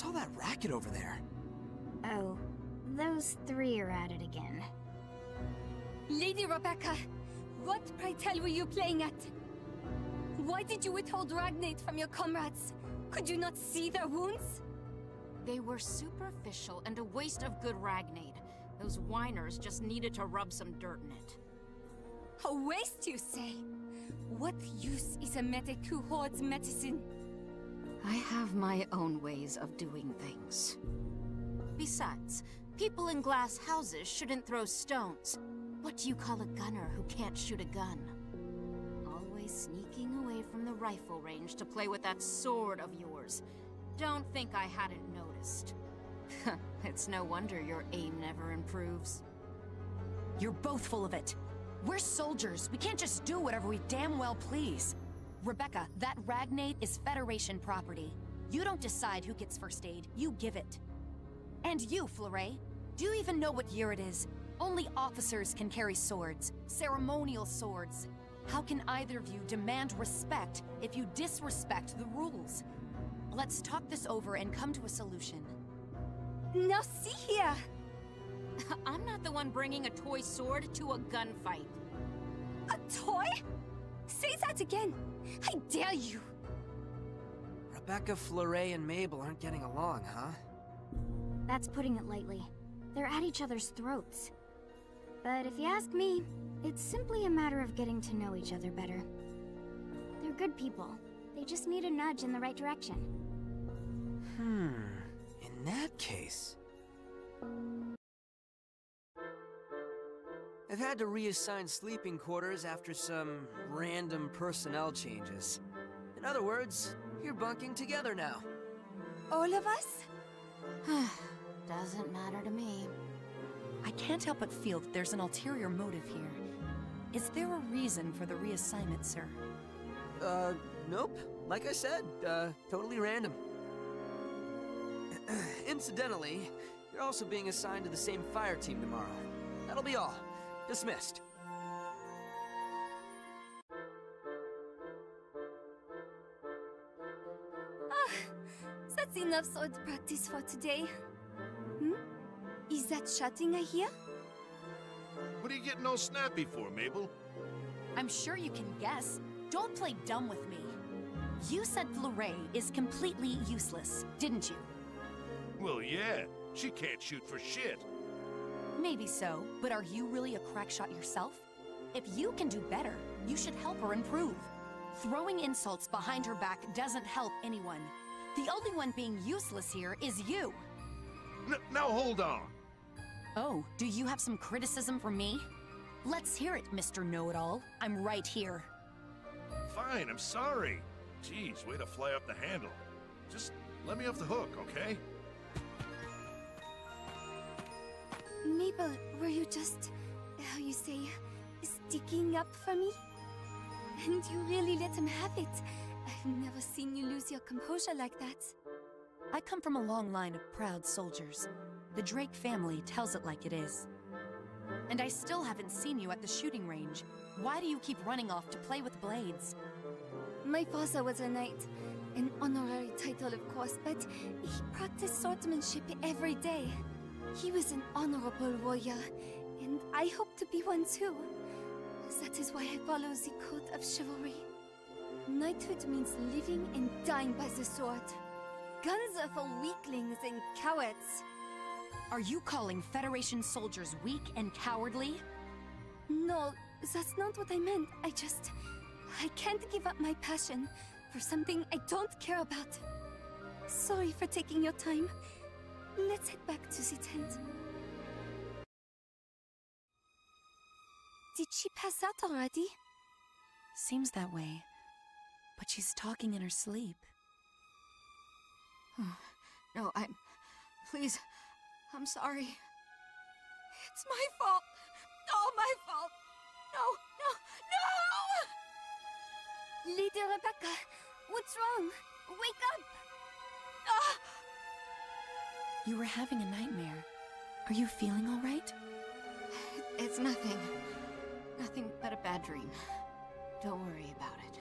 What's all that racket over there? Oh, those three are at it again. Lady Rebecca, what, pray tell, were you playing at? Why did you withhold Ragnate from your comrades? Could you not see their wounds? They were superficial and a waste of good Ragnate. Those whiners just needed to rub some dirt in it. A waste, you say? What use is a medic who hoards medicine? I have my own ways of doing things. Besides, people in glass houses shouldn't throw stones. What do you call a gunner who can't shoot a gun? Always sneaking away from the rifle range to play with that sword of yours. Don't think I hadn't noticed. It's no wonder your aim never improves. You're both full of it. We're soldiers. We can't just do whatever we damn well please. Rebecca, that Ragnate is Federation property. You don't decide who gets first aid, you give it. And you, Fleuret, do you even know what year it is? Only officers can carry swords, ceremonial swords. How can either of you demand respect if you disrespect the rules? Let's talk this over and come to a solution. Now see here! I'm not the one bringing a toy sword to a gunfight. A toy? Say that again! I dare you! Rebecca, Fleuret, and Mabel aren't getting along, huh? That's putting it lightly. They're at each other's throats. But if you ask me, it's simply a matter of getting to know each other better. They're good people. They just need a nudge in the right direction. In that case... I've had to reassign sleeping quarters after some random personnel changes. In other words, you're bunking together now. All of us? Doesn't matter to me. I can't help but feel that there's an ulterior motive here. Is there a reason for the reassignment, sir? Nope. Like I said, totally random. Incidentally, you're also being assigned to the same fire team tomorrow. That'll be all. Dismissed. That's enough sword practice for today. Is that shouting I hear? What are you getting all snappy for, Mabel? I'm sure you can guess. Don't play dumb with me. You said Fleuret is completely useless, didn't you? Well, yeah. She can't shoot for shit. Maybe so, but are you really a crack shot yourself? If you can do better, you should help her improve. Throwing insults behind her back doesn't help anyone. The only one being useless here is you. Now hold on. Oh, do you have some criticism for me? Let's hear it, Mr. Know-It-All. I'm right here. Fine, I'm sorry. Jeez, way to fly off the handle. Just let me off the hook, okay? Mabel, were you just, how you say, sticking up for me? And you really let him have it. I've never seen you lose your composure like that. I come from a long line of proud soldiers. The Drake family tells it like it is. And I still haven't seen you at the shooting range. Why do you keep running off to play with blades? My father was a knight. An honorary title, of course, but he practiced swordsmanship every day. He was an honorable warrior, and I hope to be one too. That is why I follow the code of chivalry. Knighthood means living and dying by the sword. Guns are for weaklings and cowards. Are you calling Federation soldiers weak and cowardly? No, that's not what I meant. I can't give up my passion for something I don't care about. Sorry for taking your time. Let's head back to the tent. Did she pass out already? Seems that way. But she's talking in her sleep. No, please, I'm sorry. It's my fault. All my fault. No, no, no! Lady Rebecca, what's wrong? Wake up! Ah! You were having a nightmare. Are you feeling all right? It's nothing. Nothing but a bad dream. Don't worry about it.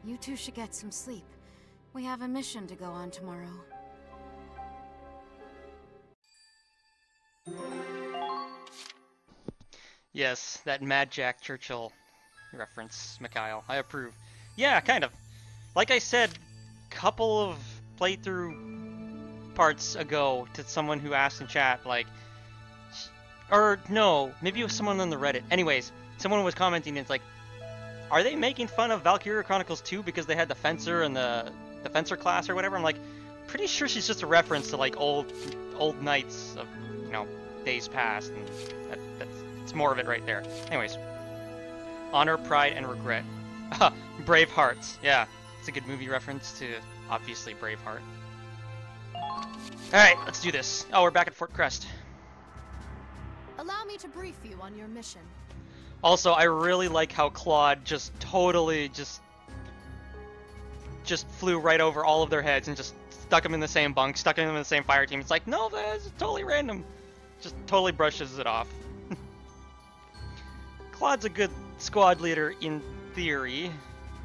You two should get some sleep. We have a mission to go on tomorrow. Yes, that Mad Jack Churchill reference, Mikhail. I approve. Yeah, kind of. Like I said, couple of playthrough parts ago to someone who asked in chat, like, or no, maybe it was someone on the Reddit. Anyways, someone was commenting, it's like, are they making fun of Valkyria Chronicles 2 because they had the Fencer and the Fencer class or whatever? I'm like, pretty sure she's just a reference to like old knights of, you know, days past, and that's more of it right there. Anyways, honor, pride, and regret. Brave Hearts. Yeah, it's a good movie reference to obviously Braveheart. All right, let's do this. Oh, we're back at Fort Crest. Allow me to brief you on your mission. Also, I really like how Claude just totally just flew right over all of their heads and just stuck them in the same bunk, stuck them in the same fire team. It's like, no, that's totally random. Just totally brushes it off. Claude's a good squad leader in theory.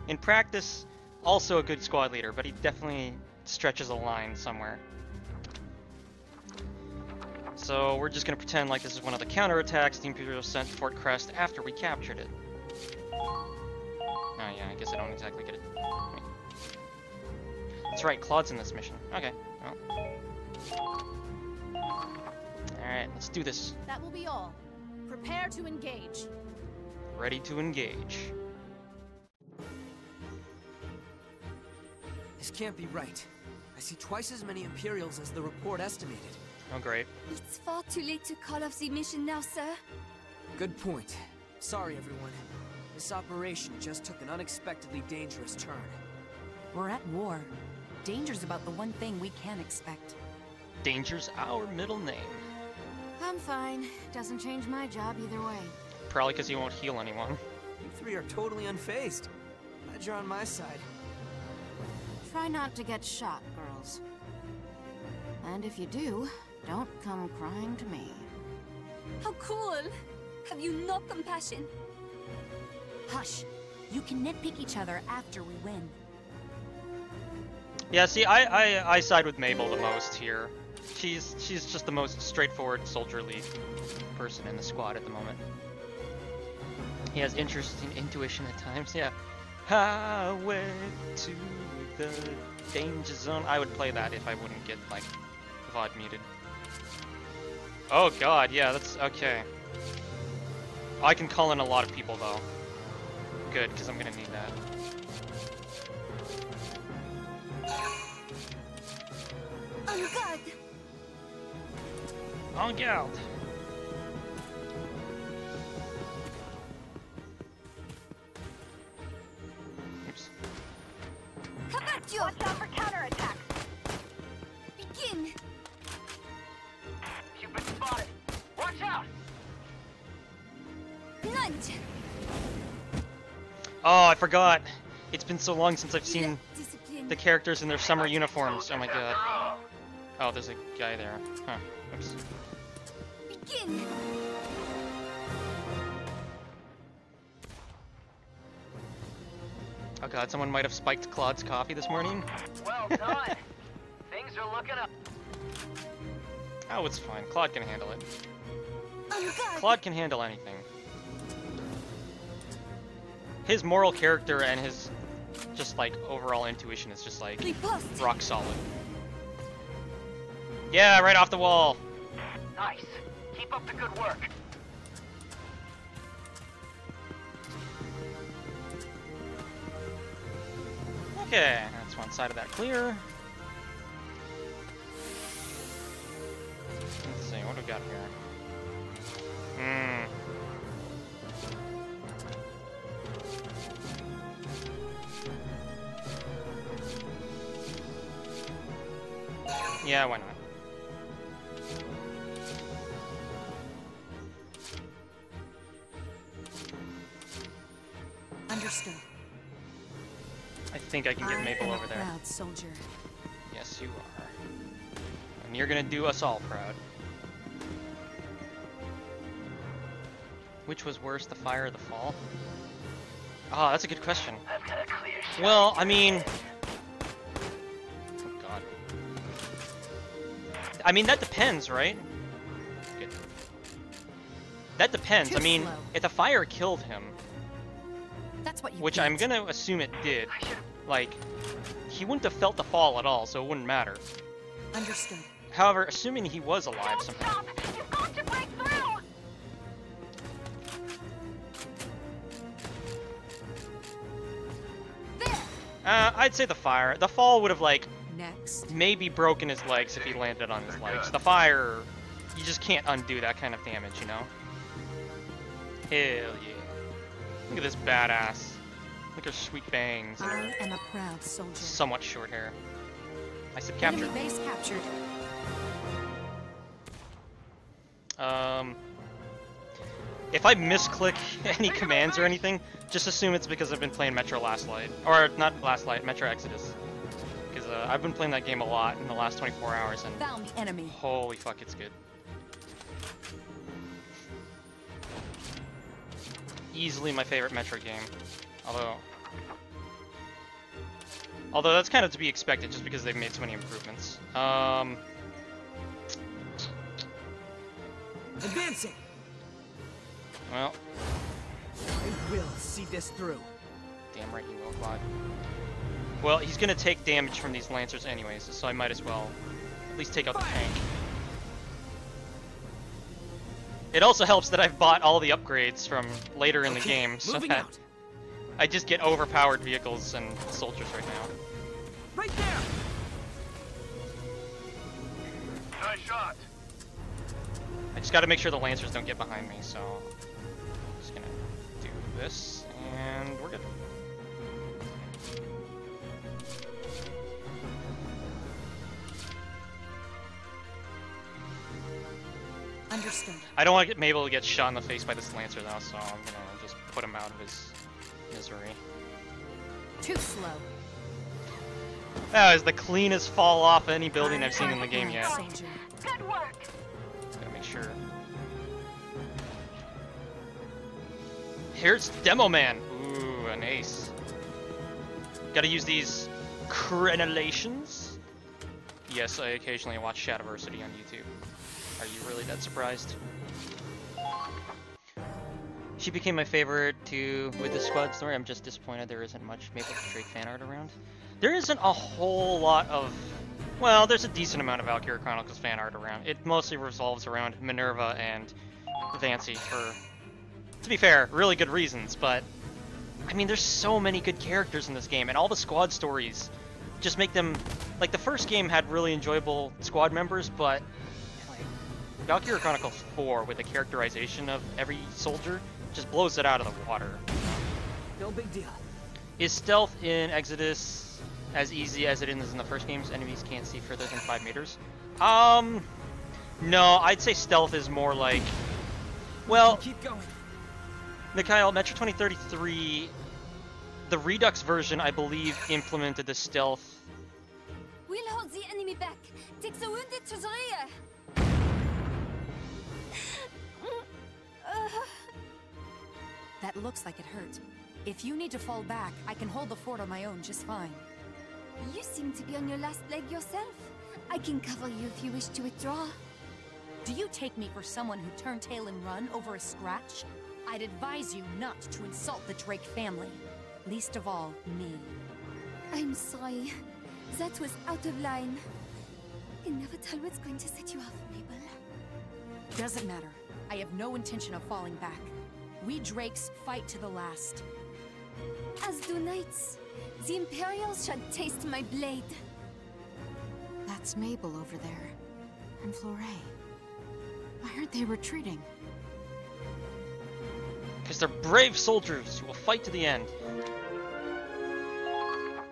In practice, also a good squad leader, but he definitely stretches a line somewhere. So we're just gonna pretend like this is one of the counterattacks the Imperials sent to Fort Crest after we captured it. Oh yeah, I guess I don't exactly get it. Wait. That's right, Claude's in this mission. Okay, well. Alright, let's do this. That will be all. Prepare to engage. Ready to engage. This can't be right. I see twice as many Imperials as the report estimated. Oh, great. It's far too late to call off the mission now, sir. Good point. Sorry, everyone. This operation just took an unexpectedly dangerous turn. We're at war. Danger's about the one thing we can't expect. Danger's our middle name. I'm fine. Doesn't change my job either way. Probably because you won't heal anyone. You three are totally unfazed. Glad you're on my side. Try not to get shot, girls. And if you do, don't come crying to me. How cruel! Have you no compassion? Hush! You can nitpick each other after we win. Yeah, see, I side with Mabel the most here. She's just the most straightforward soldierly person in the squad at the moment. He has interesting intuition at times, yeah. Highway to the danger zone. I would play that if I wouldn't get, like, VOD muted. Oh god, yeah, that's okay. I can call in a lot of people though. Good, because I'm gonna need that. On guard! En garde! Oops. How about you? Watch out for counterattacks! Begin! You've been spotted! Watch out! Lunge! Oh, I forgot. It's been so long since I've seen Discipline. the characters in their summer uniforms. Oh my god. Oh, there's a guy there. Huh. Oops. Begin! Oh god, someone might have spiked Claude's coffee this morning. Well done! Things are looking up. Oh, it's fine. Claude can handle it. On guard! Claude can handle anything. His moral character and his just like overall intuition is just like Riposte! rock solid. Yeah, right off the wall. Nice. Keep up the good work. Okay, that's one side of that clear. Let's see, what do we got here? Yeah, why not? Understood. I think I can get Mabel over there. Proud soldier. Yes, you are. And you're gonna do us all proud. Which was worse, the fire or the fall? Ah, that's a good question. I've got a clear shot. Well, I mean... Oh god. I mean, that depends, right? Good. That depends. I mean, slow. if the fire killed him, That's what you which get. I'm gonna assume it did, like, he wouldn't have felt the fall at all, so it wouldn't matter. Understood. However, assuming he was alive Don't somehow. stop! You've got to break through! I'd say the fire. The fall would have, like, Next. maybe broken his legs if he landed on his legs. The fire, you just can't undo that kind of damage, you know? Hell yeah. Look at this badass. Look at her sweet bangs and I her am a proud soldier. somewhat short hair. I said Enemy captured. base captured. If I misclick any commands or anything, just assume it's because I've been playing Metro Last Light. Or, not Last Light, Metro Exodus. Because I've been playing that game a lot in the last 24 hours, and Found the enemy. holy fuck, it's good. Easily my favorite Metro game. Although that's kind of to be expected, just because they've made so many improvements. Advancing! Well, I will see this through. damn right you will, Claude. Well, he's gonna take damage from these Lancers anyways, so I might as well at least take out the tank. It also helps that I've bought all the upgrades from later in the game, so moving that out. I just get overpowered vehicles and soldiers right now. Right there! Nice shot. I just gotta make sure the Lancers don't get behind me, so I'm just gonna do this, and we're good. Understood. I don't want to get Mabel to get shot in the face by this Lancer though, so I'm gonna just put him out of his misery. Too slow. That was the cleanest fall off any building I've seen in the game yet. Soldier. Good work! Gotta make sure. Here's Demo Man. Ooh, an ace. Gotta use these crenellations. Yes, I occasionally watch Shadowversity on YouTube. Are you really that surprised? She became my favorite too with the squad story. I'm just disappointed there isn't much Maple Drake fan art around. There isn't a whole lot of... Well, there's a decent amount of Valkyria Chronicles fan art around. It mostly revolves around Minerva and Vancy for, to be fair, really good reasons, but... I mean, there's so many good characters in this game, and all the squad stories just make them... Like, the first game had really enjoyable squad members, but... Like, Valkyria Chronicles 4, with the characterization of every soldier, just blows it out of the water. No big deal. Is stealth in Exodus as easy as it is in the first games? Enemies can't see further than 5 meters. No, I'd say stealth is more like... Well, Keep going. Mikhail, Metro 2033, the Redux version, I believe, implemented the stealth. We'll hold the enemy back. Take the wounded to the rear. That looks like it hurt. If you need to fall back, I can hold the fort on my own just fine. You seem to be on your last leg yourself. I can cover you if you wish to withdraw. Do you take me for someone who turned tail and run over a scratch? I'd advise you not to insult the Drake family. Least of all, me. I'm sorry. That was out of line. I can never tell what's going to set you off, Mabel. Doesn't matter. I have no intention of falling back. We Drakes fight to the last. As do knights. The Imperials shall taste my blade. That's Mabel over there. And Flore. I heard they were retreating. Because they're brave soldiers who will fight to the end.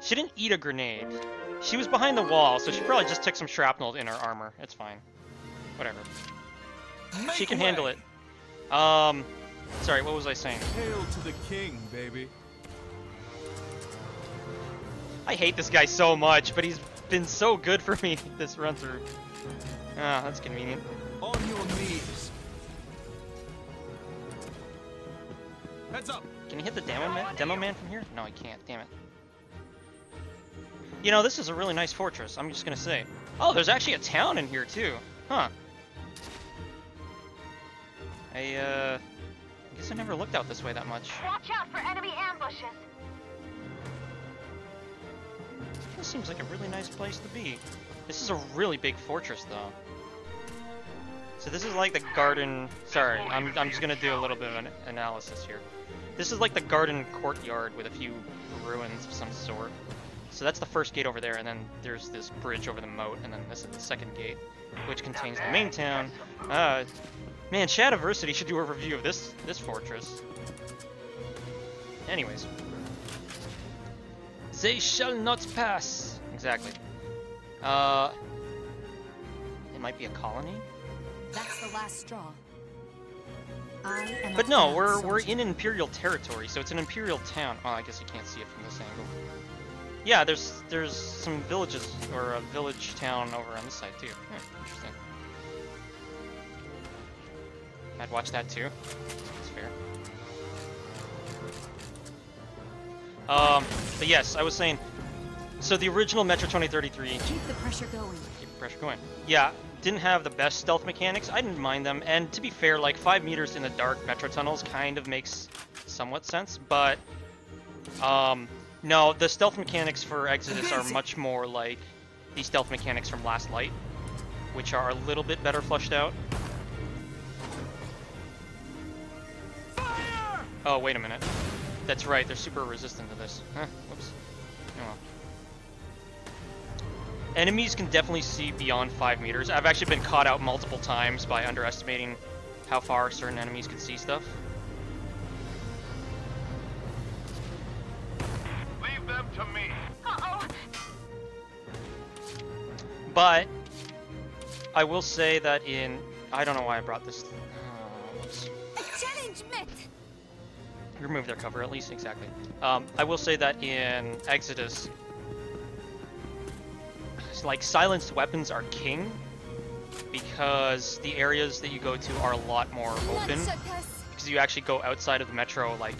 She didn't eat a grenade. She was behind the wall, so she probably just took some shrapnel in her armor. It's fine. Whatever. She can handle it. Sorry, what was I saying? Hail to the king, baby. I hate this guy so much, but he's been so good for me this run through. Ah, that's convenient. On your knees. Heads up. Can you hit the demo man from here? No, I can't. Damn it. You know, this is a really nice fortress. I'm just gonna say. Oh, there's actually a town in here too. Huh. I guess I never looked out this way that much. Watch out for enemy ambushes. This seems like a really nice place to be. This is a really big fortress, though. So this is like the garden... Sorry, I'm just gonna do a little bit of an analysis here. This is like the garden courtyard with a few ruins of some sort. So that's the first gate over there, and then there's this bridge over the moat, and then this is the second gate, which contains the main town. Man, Shadiversity should do a review of this fortress. Anyways. They shall not pass! Exactly. It might be a colony? That's the last straw. But no, we're in Imperial territory, so it's an Imperial town. Oh, I guess you can't see it from this angle. Yeah, there's some villages, or a village town over on this side too. Interesting. I'd watch that too. That's fair. But yes, I was saying, so the original Metro 2033... Keep the pressure going. Keep the pressure going. Yeah, didn't have the best stealth mechanics. I didn't mind them, and to be fair, like 5 meters in the dark Metro tunnels kind of makes somewhat sense, but no, the stealth mechanics for Exodus are much more like the stealth mechanics from Last Light, which are a little bit better fleshed out. Fire! Oh, wait a minute. That's right, they're super resistant to this. Huh, whoops. Oh well. Enemies can definitely see beyond 5 meters. I've actually been caught out multiple times by underestimating how far certain enemies can see stuff. Leave them to me. Uh-oh. But I will say that in... I don't know why I brought this... whoops. A challenge met! Remove their cover at least, exactly. I will say that in Exodus, like, silenced weapons are king, because the areas that you go to are a lot more open, because you actually go outside of the metro, like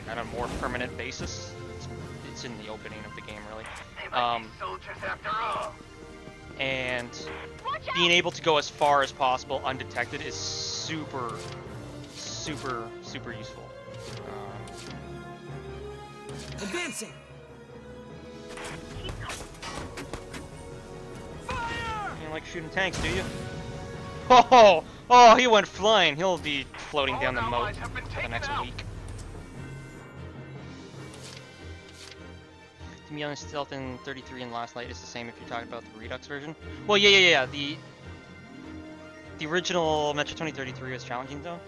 on a more permanent basis. It's in the opening of the game, really. Soldiers after all. And being able to go as far as possible undetected is super, super, super useful. Advancing! You don't like shooting tanks, do you? Oh, he went flying. He'll be floating down the moat for the next week. To be honest, stealth in 33 and Last Light is the same if you're talking about the Redux version. Well, yeah. The original Metro 2033 was challenging, though.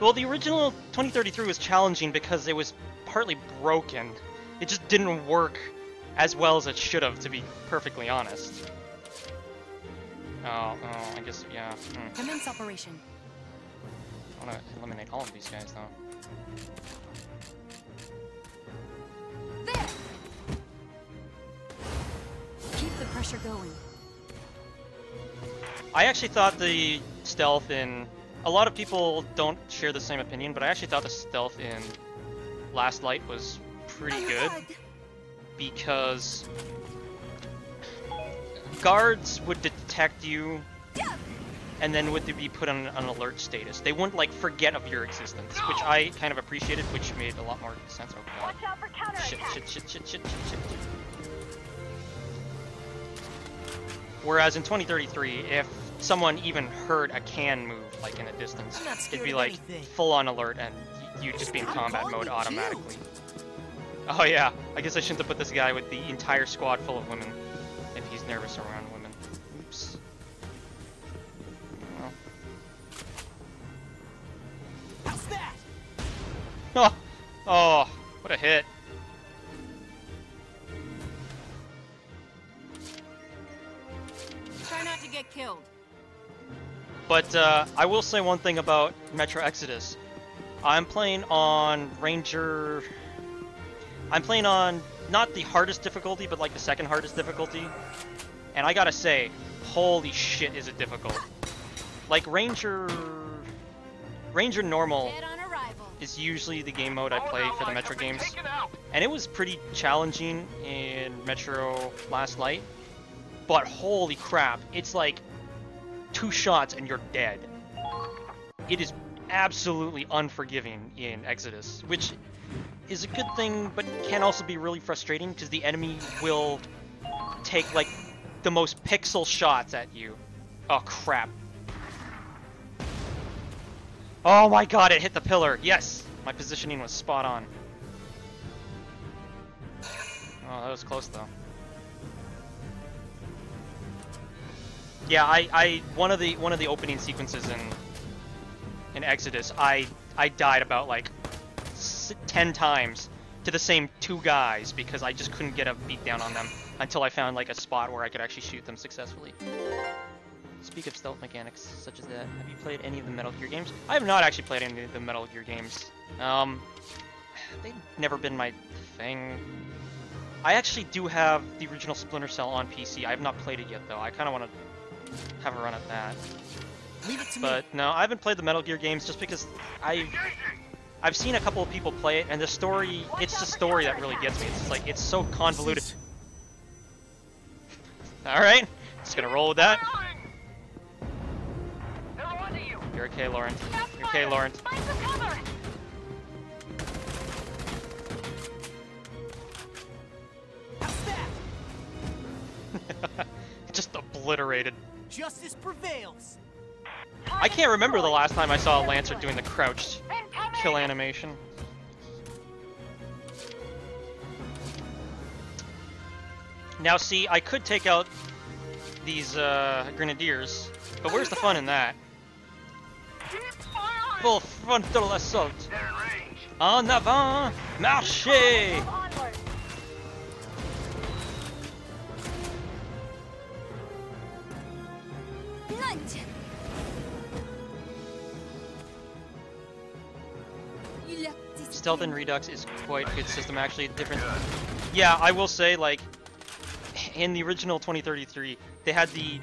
Well, the original 2033 was challenging because it was partly broken. It just didn't work as well as it should have, to be perfectly honest. Oh, I guess, yeah. Commence operation. I want to eliminate all of these guys, though. There! Keep the pressure going. I actually thought the stealth in... A lot of people don't share the same opinion, but I actually thought the stealth in Last Light was pretty good, because guards would detect you and then would be put on an alert status. They wouldn't, like, forget of your existence, which I kind of appreciated, which made a lot more sense. Oh god. Watch out for counterattack. Shit. Whereas in 2033, if someone even heard a can move, like, in a distance, it'd be like full-on alert and you'd just be in combat mode automatically. Oh yeah, I guess I shouldn't have put this guy with the entire squad full of women if he's nervous around women. Oops. Well. How's that? Oh, what a hit. Try not to get killed. But I will say one thing about Metro Exodus. I'm playing on Ranger... I'm playing on not the hardest difficulty, but like the second hardest difficulty. And I gotta say, holy shit is it difficult. Like Ranger Normal is usually the game mode I play for the Metro games. And it was pretty challenging in Metro Last Light. But holy crap, it's like 2 shots and you're dead. it is absolutely unforgiving in Exodus, which is a good thing, but can also be really frustrating because the enemy will take like the most pixel shots at you. Oh crap. Oh my god, it hit the pillar. Yes, my positioning was spot on. Oh, that was close though. Yeah, I one of the opening sequences in Exodus, I died about like 10 times to the same 2 guys because I just couldn't get a beat down on them until I found like a spot where I could actually shoot them successfully. Speak of stealth mechanics such as that, have you played any of the Metal Gear games? I have not actually played any of the Metal Gear games. They've never been my thing. I actually do have the original Splinter Cell on PC. I have not played it yet though. I kind of want to have a run at that. Leave it to but me. No, I haven't played the Metal Gear games just because I've seen a couple of people play it, and the story, it's the story that really gets me. It's just like, it's so convoluted. Alright, just gonna roll with that. You're okay, Laurent. You're okay, Laurent. Just obliterated. Justice prevails. I can't remember the last time I saw a Lancer doing the crouched kill animation. Now see, I could take out these grenadiers, but where's the fun in that? Full frontal assault. En avant, marchez! Stealth and Redux is quite a good system, actually. Different. Yeah, I will say, like, in the original 2033, they had the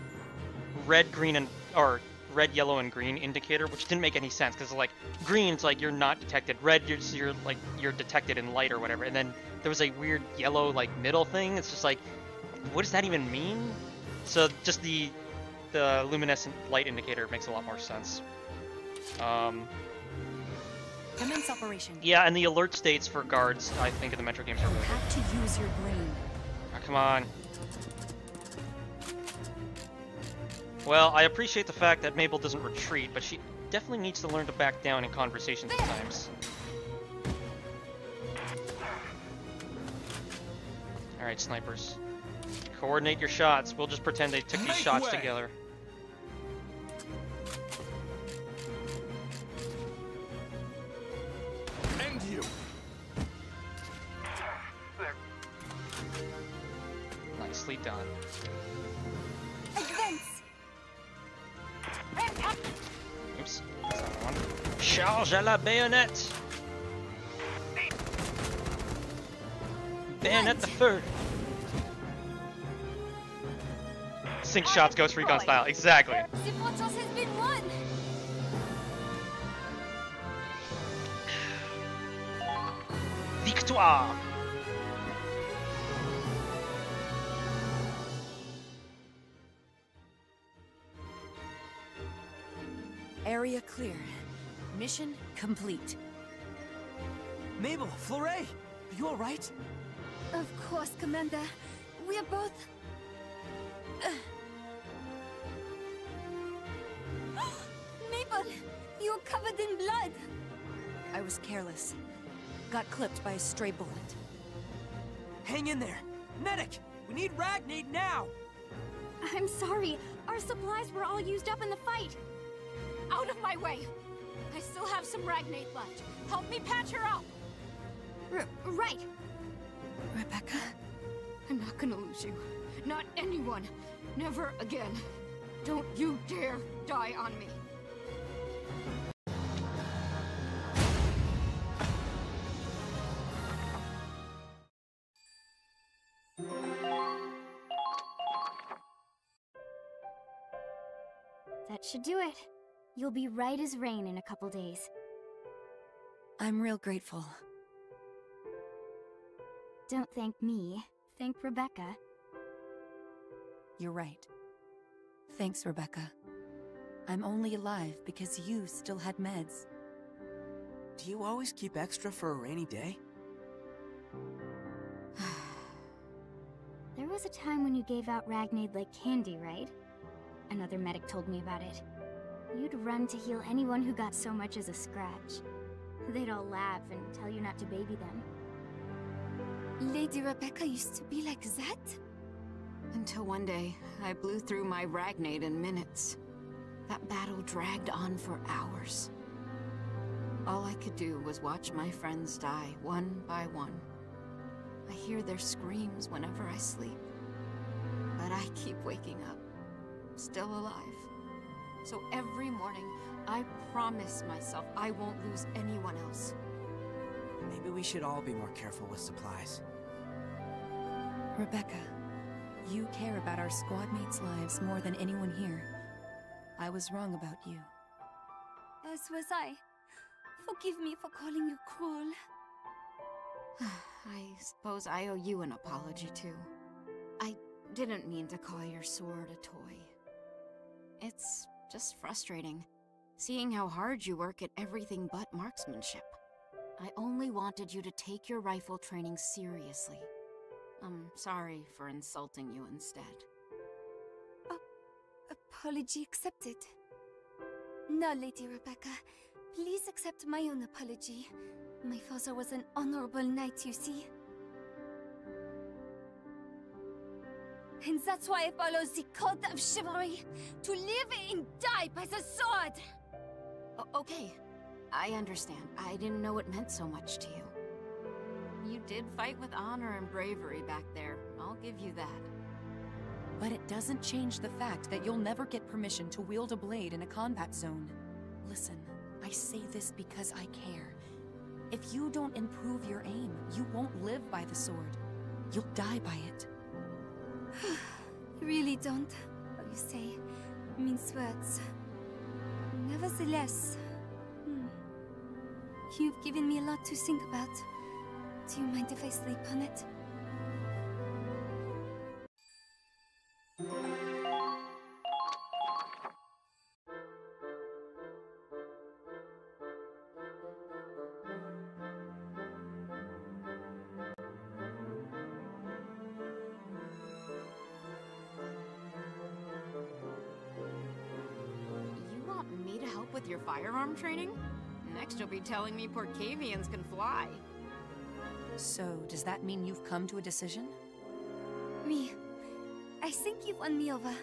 red, green, or red, yellow, and green indicator, which didn't make any sense because, like, green's like you're not detected, red you're detected in light or whatever, and then there was a weird yellow like middle thing. It's just like, what does that even mean? So just the luminescent light indicator makes a lot more sense. Commence operation. Yeah, and the alert states for guards, I think, in the Metro games are really good. You have to use your brain. Oh, come on. Well, I appreciate the fact that Mabel doesn't retreat, but she definitely needs to learn to back down in conversations at times. Alright, snipers. Coordinate your shots. We'll just pretend they took these shots together. End you. Nicely done. Advance. Oops. That's not one. Charge à la bayonet! Bayonet the feu! Sync shots Ghost Recon style, exactly. The fortress has been won. Victoire! Area clear. Mission complete. Mabel, Fleuret, are you alright? Of course, Commander. We are both... Mabel, you're covered in blood. I was careless. Got clipped by a stray bullet. Hang in there. Medic, we need Ragnade now. I'm sorry. Our supplies were all used up in the fight. Out of my way! I still have some Ragnade left. Help me patch her up! Right. Rebecca? I'm not gonna lose you. Not anyone. Never again. Don't you dare die on me. That should do it. You'll be right as rain in a couple days. I'm real grateful. Don't thank me. Thank Rebecca. You're right. Thanks, Rebecca. I'm only alive because you still had meds. Do you always keep extra for a rainy day? There was a time when you gave out Ragnade like candy, right? Another medic told me about it. You'd run to heal anyone who got so much as a scratch. They'd all laugh and tell you not to baby them. Lady Rebecca used to be like that? Until one day, I blew through my Ragnade in minutes. That battle dragged on for hours. All I could do was watch my friends die, one by one. I hear their screams whenever I sleep. But I keep waking up, still alive. So every morning, I promise myself I won't lose anyone else. Maybe we should all be more careful with supplies. Rebecca, you care about our squad mates' lives more than anyone here. I was wrong about you. As was I. Forgive me for calling you cruel. I suppose I owe you an apology, too. I didn't mean to call your sword a toy. It's just frustrating, seeing how hard you work at everything but marksmanship. I only wanted you to take your rifle training seriously. I'm sorry for insulting you instead. Apology accepted. Now, Lady Rebecca, please accept my own apology. My father was an honorable knight, you see. And that's why I follow the code of chivalry, to live and die by the sword! Okay, I understand. I didn't know it meant so much to you. You did fight with honor and bravery back there, I'll give you that. But it doesn't change the fact that you'll never get permission to wield a blade in a combat zone. Listen, I say this because I care. If you don't improve your aim, you won't live by the sword. You'll die by it. You really don't, what you say, means words. Nevertheless, you've given me a lot to think about. Do you mind if I sleep on it? With your firearm training? Next you'll be telling me Porcavians can fly. So, does that mean you've come to a decision? Me. I think you've won me over.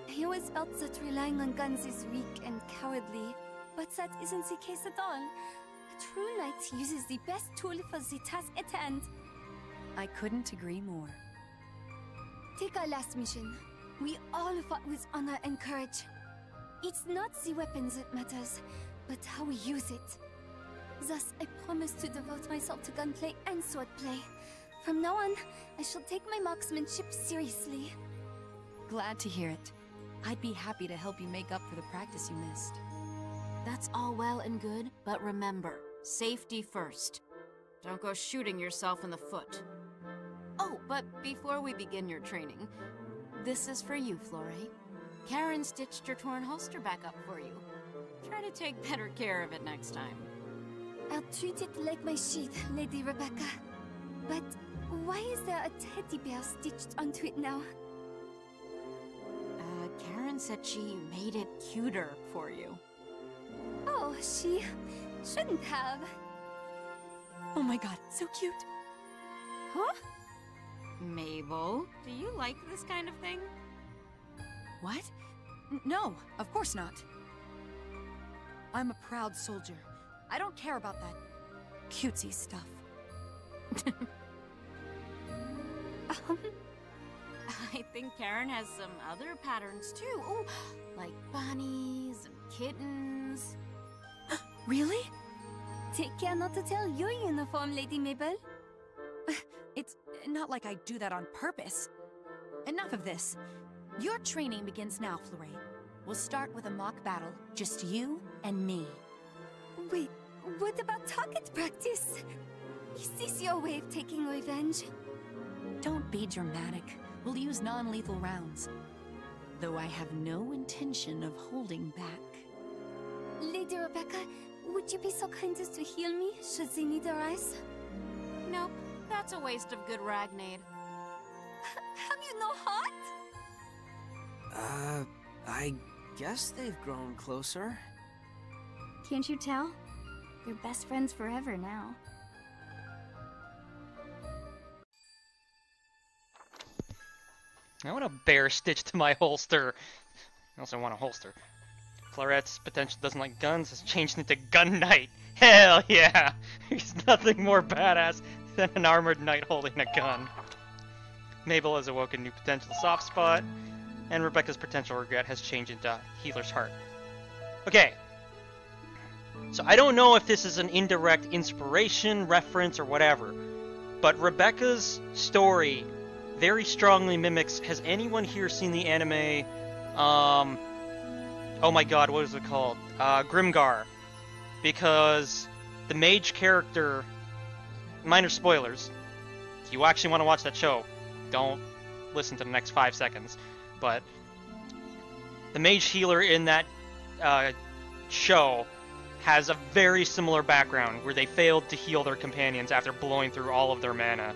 I always felt that relying on guns is weak and cowardly, but that isn't the case at all. A true knight uses the best tool for the task at hand. I couldn't agree more. Take our last mission. We all fought with honor and courage. It's not the weapons that matters, but how we use it. Thus, I promise to devote myself to gunplay and swordplay. From now on, I shall take my marksmanship seriously. Glad to hear it. I'd be happy to help you make up for the practice you missed. That's all well and good, but remember, safety first. Don't go shooting yourself in the foot. Oh, but before we begin your training, this is for you, Flore. Karen stitched your torn holster back up for you. Try to take better care of it next time. I'll treat it like my sheath, Lady Rebecca. But why is there a teddy bear stitched onto it now? Karen said she made it cuter for you. Oh, she shouldn't have. Oh my god, so cute! Huh? Mabel, do you like this kind of thing? What? No, of course not. I'm a proud soldier. I don't care about that cutesy stuff. I think Karen has some other patterns too. Oh, like bunnies and kittens. Really? Take care not to tear your uniform, Lady Mabel. It's not like I do that on purpose. Enough of this. Your training begins now, Flore. We'll start with a mock battle, just you and me. Wait, what about target practice? Is this your way of taking revenge? Don't be dramatic. We'll use non-lethal rounds. though I have no intention of holding back. Lady Rebecca, would you be so kind as to heal me, should they need their eyes? Nope, that's a waste of good ragnade. Have you no heart? I guess they've grown closer. Can't you tell? They're best friends forever now. I want a bear stitched to my holster. I also want a holster. Clarette's potential doesn't like guns has changed into Gun Knight. Hell yeah! There's nothing more badass than an armored knight holding a gun. Mabel has awoken new potential soft spot, and Rebecca's potential regret has changed into Healer's Heart. Okay. So I don't know if this is an indirect inspiration, reference, or whatever, but Rebecca's story very strongly mimics... Has anyone here seen the anime, oh my god, what is it called? Grimgar. Because the mage character... Minor spoilers. If you actually want to watch that show, don't listen to the next 5 seconds. But the mage healer in that show has a very similar background, where they failed to heal their companions after blowing through all of their mana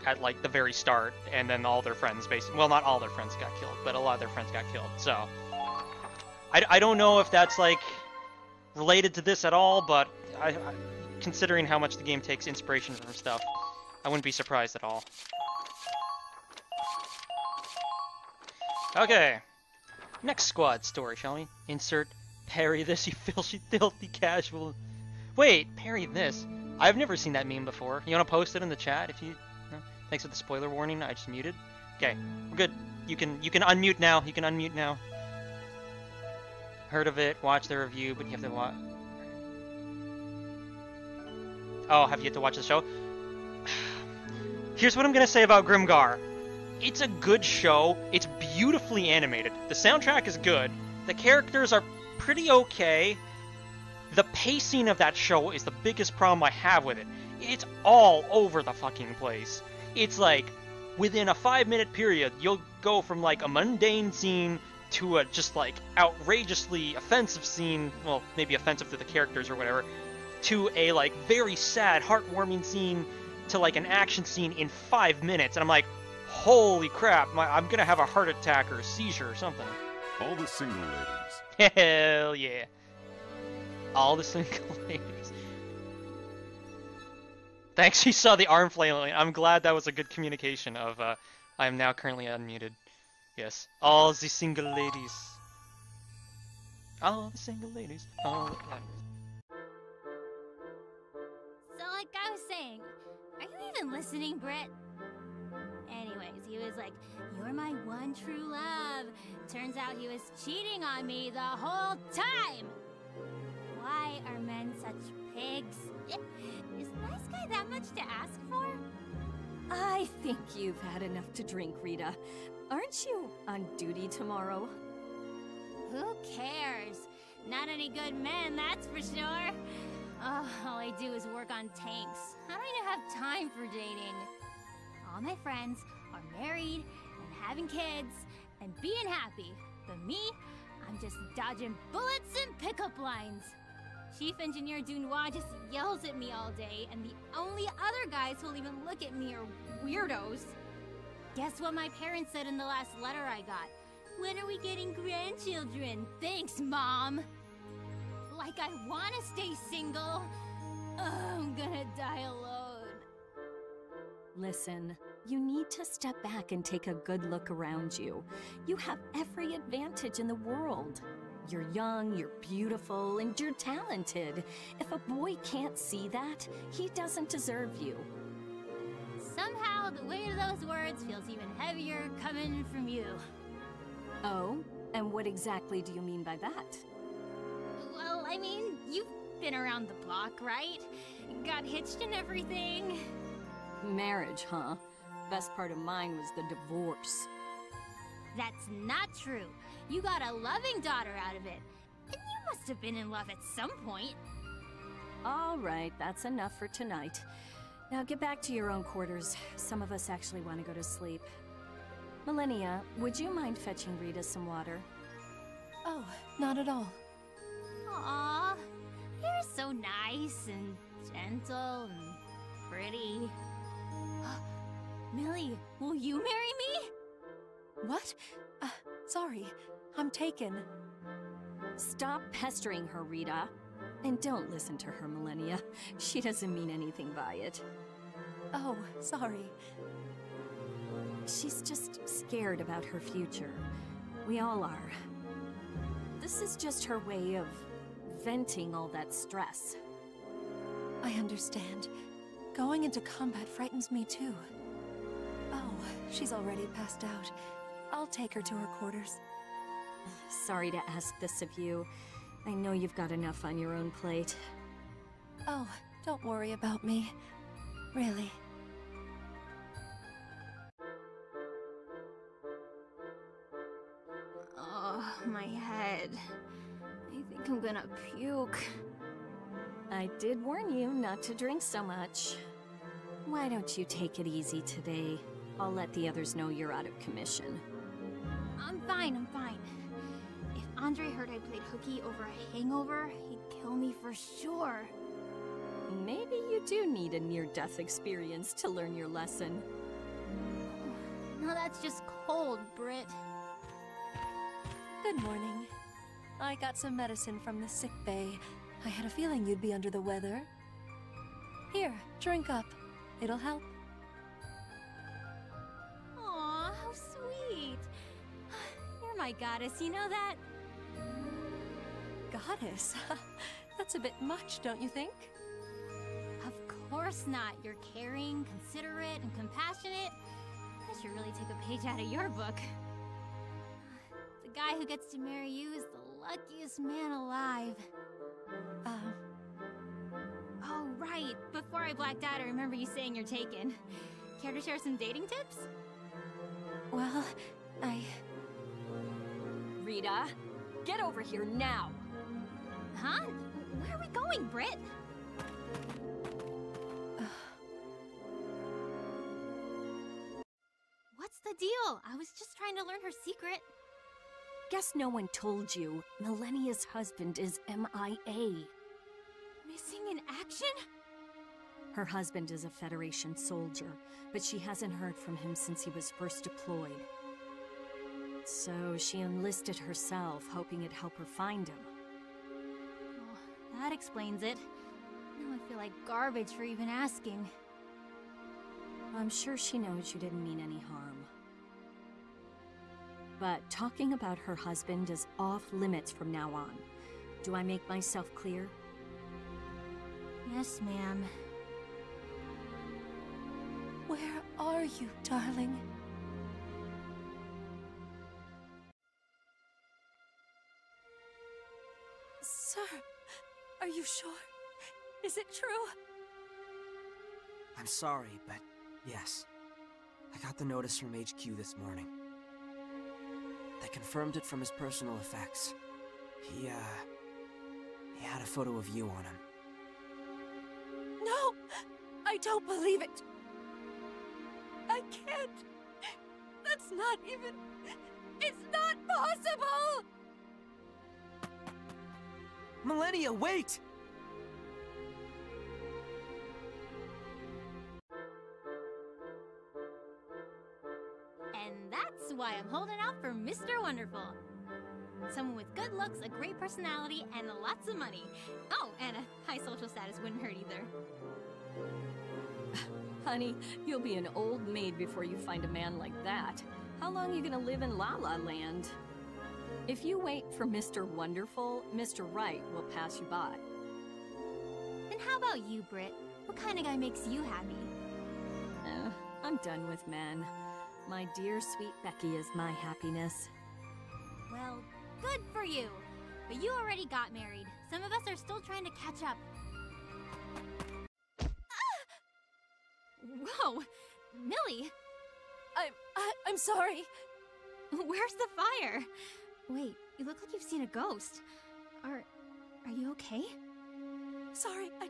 at like the very start, and then all their friends basically, well, not all their friends got killed, but a lot of their friends got killed. So I don't know if that's like related to this at all, but I considering how much the game takes inspiration from stuff, I wouldn't be surprised at all. Okay, next squad story, shall we? Insert parry this, you filthy casual. Wait, parry this? I've never seen that meme before. You want to post it in the chat if you... No? Thanks for the spoiler warning, I just muted. Okay, we're good. You can unmute now. You can unmute now. Heard of it, watch the review, but you have to watch... Oh, have you yet to watch the show? Here's what I'm gonna say about Grimgar. It's a good show. It's beautifully animated. The soundtrack is good. The characters are pretty okay. The pacing of that show is the biggest problem I have with it. It's all over the fucking place. It's like, within a 5-minute period, you'll go from like a mundane scene to a just like outrageously offensive scene, well, maybe offensive to the characters or whatever, to a like very sad, heartwarming scene, to like an action scene in 5 minutes. And I'm like, holy crap, I'm gonna have a heart attack or a seizure or something. All the single ladies. Hell yeah. All the single ladies. Thanks, you saw the arm flailing. I'm glad that was a good communication of, I am now currently unmuted. Yes. All the single ladies. All the single ladies. All the... So like I was saying, are you even listening, Britt? Anyways, he was like, "You're my one true love." Turns out he was cheating on me the whole time! Why are men such pigs? Is nice guy that much to ask for? I think you've had enough to drink, Rita. Aren't you on duty tomorrow? Who cares? Not any good men, that's for sure. Oh, all I do is work on tanks. I don't even have time for dating. All my friends are married and having kids and being happy. But me, I'm just dodging bullets and pickup lines. Chief Engineer Dunois just yells at me all day, and the only other guys who'll even look at me are weirdos. Guess what my parents said in the last letter I got? When are we getting grandchildren? Thanks, Mom! Like I wanna stay single. I'm gonna die alone. Listen, you need to step back and take a good look around you. You have every advantage in the world. You're young, you're beautiful, and you're talented. If a boy can't see that, he doesn't deserve you. Somehow, the weight of those words feels even heavier coming from you. Oh? And what exactly do you mean by that? Well, I mean, you've been around the block, right? Got hitched and everything. Marriage, huh? Best part of mine was the divorce. That's not true. You got a loving daughter out of it. And you must have been in love at some point. All right, that's enough for tonight. Now get back to your own quarters. Some of us actually want to go to sleep. Millennia, would you mind fetching Rita some water? Oh, not at all. Aw, you're so nice and gentle and pretty. Millie, will you marry me? What? Sorry, I'm taken. Stop pestering her, Rita. And don't listen to her, Millennia. She doesn't mean anything by it. Oh, sorry. She's just scared about her future. We all are. This is just her way of venting all that stress. I understand. Going into combat frightens me too. Oh, she's already passed out. I'll take her to her quarters. Sorry to ask this of you. I know you've got enough on your own plate. Oh, don't worry about me. Really. Oh, my head. I think I'm gonna puke. I did warn you not to drink so much. Why don't you take it easy today? I'll let the others know you're out of commission. I'm fine, I'm fine. If Andre heard I played hooky over a hangover, he'd kill me for sure. Maybe you do need a near-death experience to learn your lesson. No, that's just cold, Britt. Good morning. I got some medicine from the sick bay. I had a feeling you'd be under the weather. Here, drink up. It'll help. Aw, how sweet. You're my goddess, you know that? Goddess? That's a bit much, don't you think? Of course not. You're caring, considerate, and compassionate. I should really take a page out of your book. The guy who gets to marry you is the luckiest man alive. Oh, right. Before I blacked out, I remember you saying you're taken. Care to share some dating tips? Well, Rita, get over here now! Huh? Where are we going, Britt? What's the deal? I was just trying to learn her secret. Guess no one told you. Millennia's husband is MIA. Missing in action? Her husband is a Federation soldier, but she hasn't heard from him since he was first deployed. So she enlisted herself, hoping it'd help her find him. Well, that explains it. Now I feel like garbage for even asking. I'm sure she knows you didn't mean any harm. But talking about her husband is off limits from now on. Do I make myself clear? Yes, ma'am. Where are you, darling? Sir, are you sure? Is it true? I'm sorry, but yes. I got the notice from HQ this morning. They confirmed it from his personal effects. He had a photo of you on him. No! I don't believe it! I can't! That's not even... It's not possible! Millennia, wait! And that's why I'm holding out for Mr. Wonderful. Someone with good looks, a great personality, and lots of money. Oh, and a high social status wouldn't hurt either. Honey, you'll be an old maid before you find a man like that. How long are you gonna live in La La Land? If you wait for Mr. Wonderful, Mr. Right will pass you by. And how about you, Britt? What kind of guy makes you happy? I'm done with men. My dear sweet Becky is my happiness. Well, good for you. But you already got married. Some of us are still trying to catch up. Whoa! Millie! I'm sorry. Where's the fire? Wait, you look like you've seen a ghost. Are you okay? Sorry, I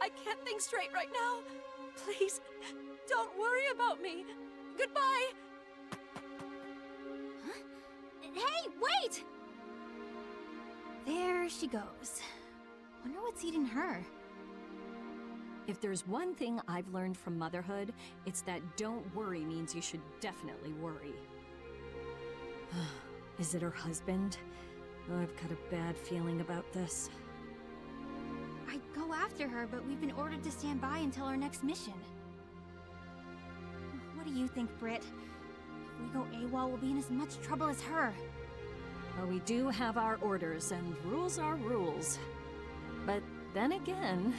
can't think straight right now. Please, don't worry about me. Goodbye! Hey, wait! There she goes. Wonder what's eating her. If there's one thing I've learned from motherhood, it's that don't worry means you should definitely worry. Is it her husband? I've got a bad feeling about this. I'd go after her, but we've been ordered to stand by until our next mission. What do you think, Britt? If we go AWOL, we'll be in as much trouble as her. Well, we do have our orders, and rules are rules. But then again...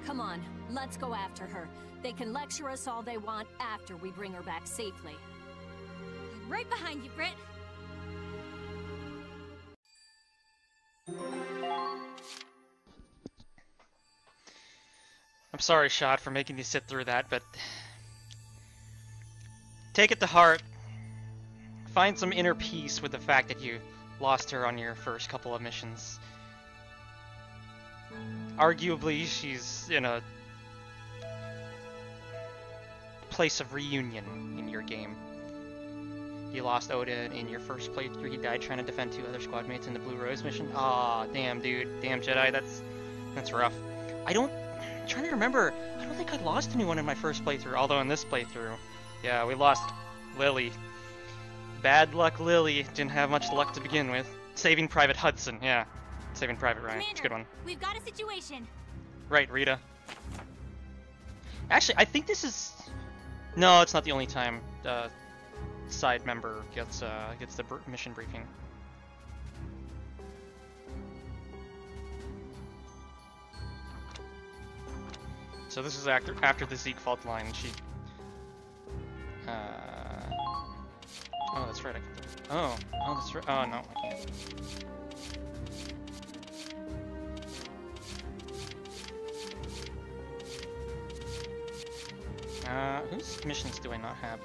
Come on, let's go after her. They can lecture us all they want after we bring her back safely. I'm right behind you, Britt. I'm sorry, Shot, for making you sit through that, but... Take it to heart. Find some inner peace with the fact that you lost her on your first couple of missions. Arguably, she's in a place of reunion in your game. You lost Oda in your first playthrough. He died trying to defend 2 other squad mates in the Blue Rose mission. Aw, damn, dude. Damn, Jedi. That's rough. I'm trying to remember. I don't think I lost anyone in my first playthrough, although in this playthrough, yeah, we lost Lily. Bad luck Lily. Didn't have much luck to begin with. Saving Private Hudson, yeah. Saving Private Ryan. Commander, it's a good one. We've got a situation. Right, Rita. Actually, I think this is... No, it's not the only time the side member gets the mission briefing. So this is after the Zeke fault line. She... Oh, that's right. Oh, that's right. Oh, no, I can't. Whose missions do I not have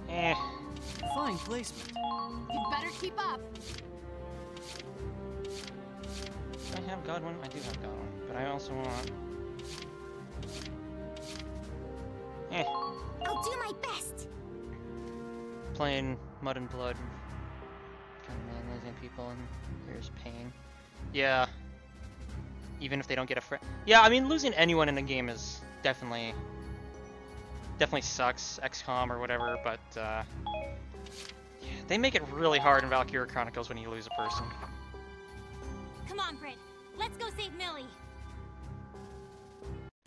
yet? Fine placement. You better keep up. Do I have Godwin? I do have Godwin, but I also want... I'll do my best. Playing Mud and Blood. Kind of man, losing people, and there's pain. Yeah. Even if they don't get a friend. Yeah, I mean, losing anyone in a game is definitely sucks. XCOM or whatever, but yeah, they make it really hard in Valkyria Chronicles when you lose a person. Come on, Britt. Let's go save Millie.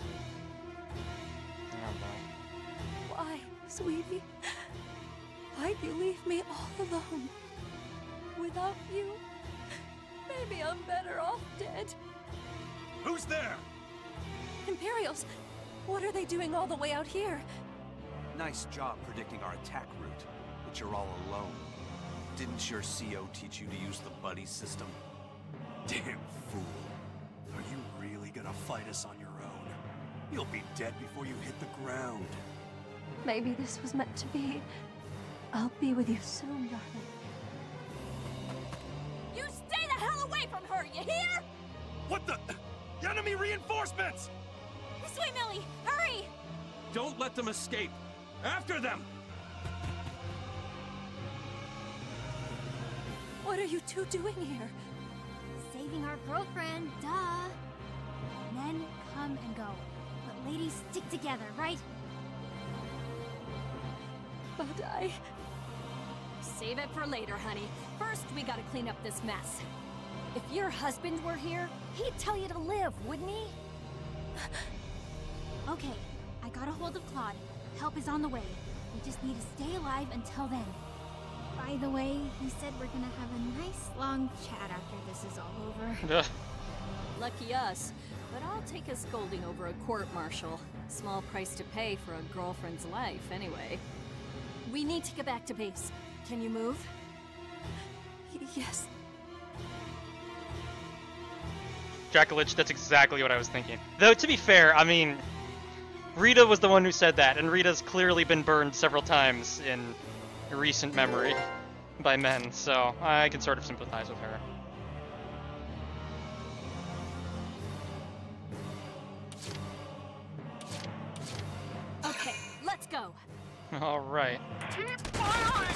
Oh boy. Why, sweetie? Why'd you leave me all alone? Without you, maybe I'm better off dead. Who's there? Imperials! What are they doing all the way out here? Nice job predicting our attack route, but you're all alone. Didn't your CO teach you to use the buddy system? Damn fool. Are you really gonna fight us on your own? You'll be dead before you hit the ground. Maybe this was meant to be. I'll be with you soon, darling. You stay the hell away from her, you hear? What the? Enemy reinforcements! This way, Millie! Hurry! Don't let them escape! After them! What are you two doing here? Saving our girlfriend, duh. Men come and go, but ladies stick together, right? But I... Save it for later, honey. First, we gotta clean up this mess. If your husband were here, he'd tell you to live, wouldn't he? Okay, I got a hold of Claude. Help is on the way. We just need to stay alive until then. By the way, he said we're gonna have a nice long chat after this is all over. Lucky us. But I'll take a scolding over a court-martial. Small price to pay for a girlfriend's life, anyway. We need to get back to base. Can you move? Yes. Dracolich, that's exactly what I was thinking. Though, to be fair, I mean, Rita was the one who said that, and Rita's clearly been burned several times in recent memory by men, so I can sort of sympathize with her. Okay, go. All right. Keep firing!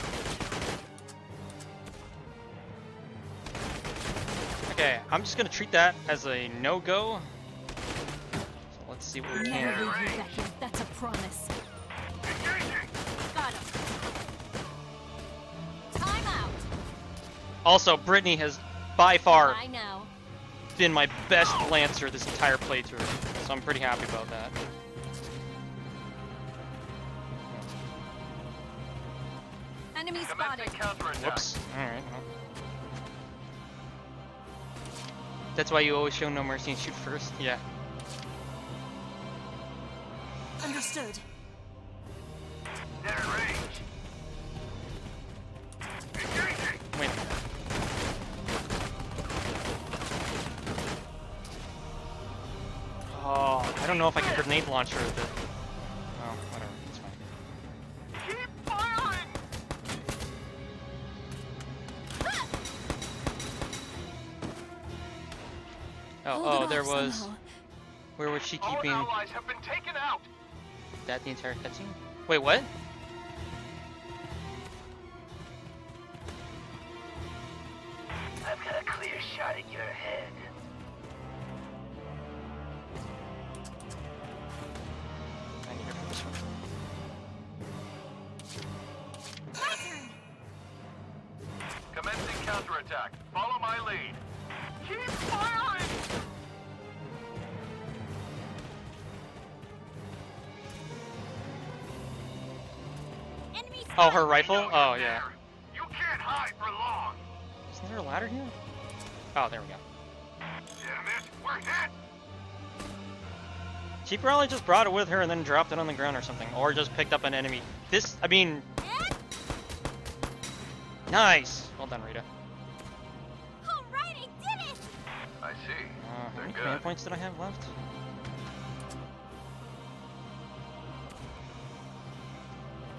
Okay, I'm just gonna treat that as a no-go. So let's see what we can Never do. leave you back here. That's a promise. Got him. Time out. Also, Brittany has by far I know. been my best Lancer this entire playthrough, so I'm pretty happy about that. Enemy spotted. Whoops. Alright, well. That's why you always show no mercy and shoot first? Yeah. Understood. They're in range. Engaging! Wait a minute. Oh, I don't know if I can grenade launcher the... Oh, whatever, it's fine. Keep firing! Oh, there was... Where was she keeping... Our allies have been taken out! That the entire cutscene? Wait, what? I've got a clear shot at your head. I need her for this one. My turn. Commencing counterattack. Follow my lead. Keep firing! Enemy Oh, her rifle? Oh, yeah. You can't hide for long! Isn't there a ladder here? Oh, there we go. Damn it, we're hit! She probably just brought it with her and then dropped it on the ground or something. Or just picked up an enemy. This, I mean... Nice! Well done, Rita. Alright, I did it! I see. How many command points did I have left?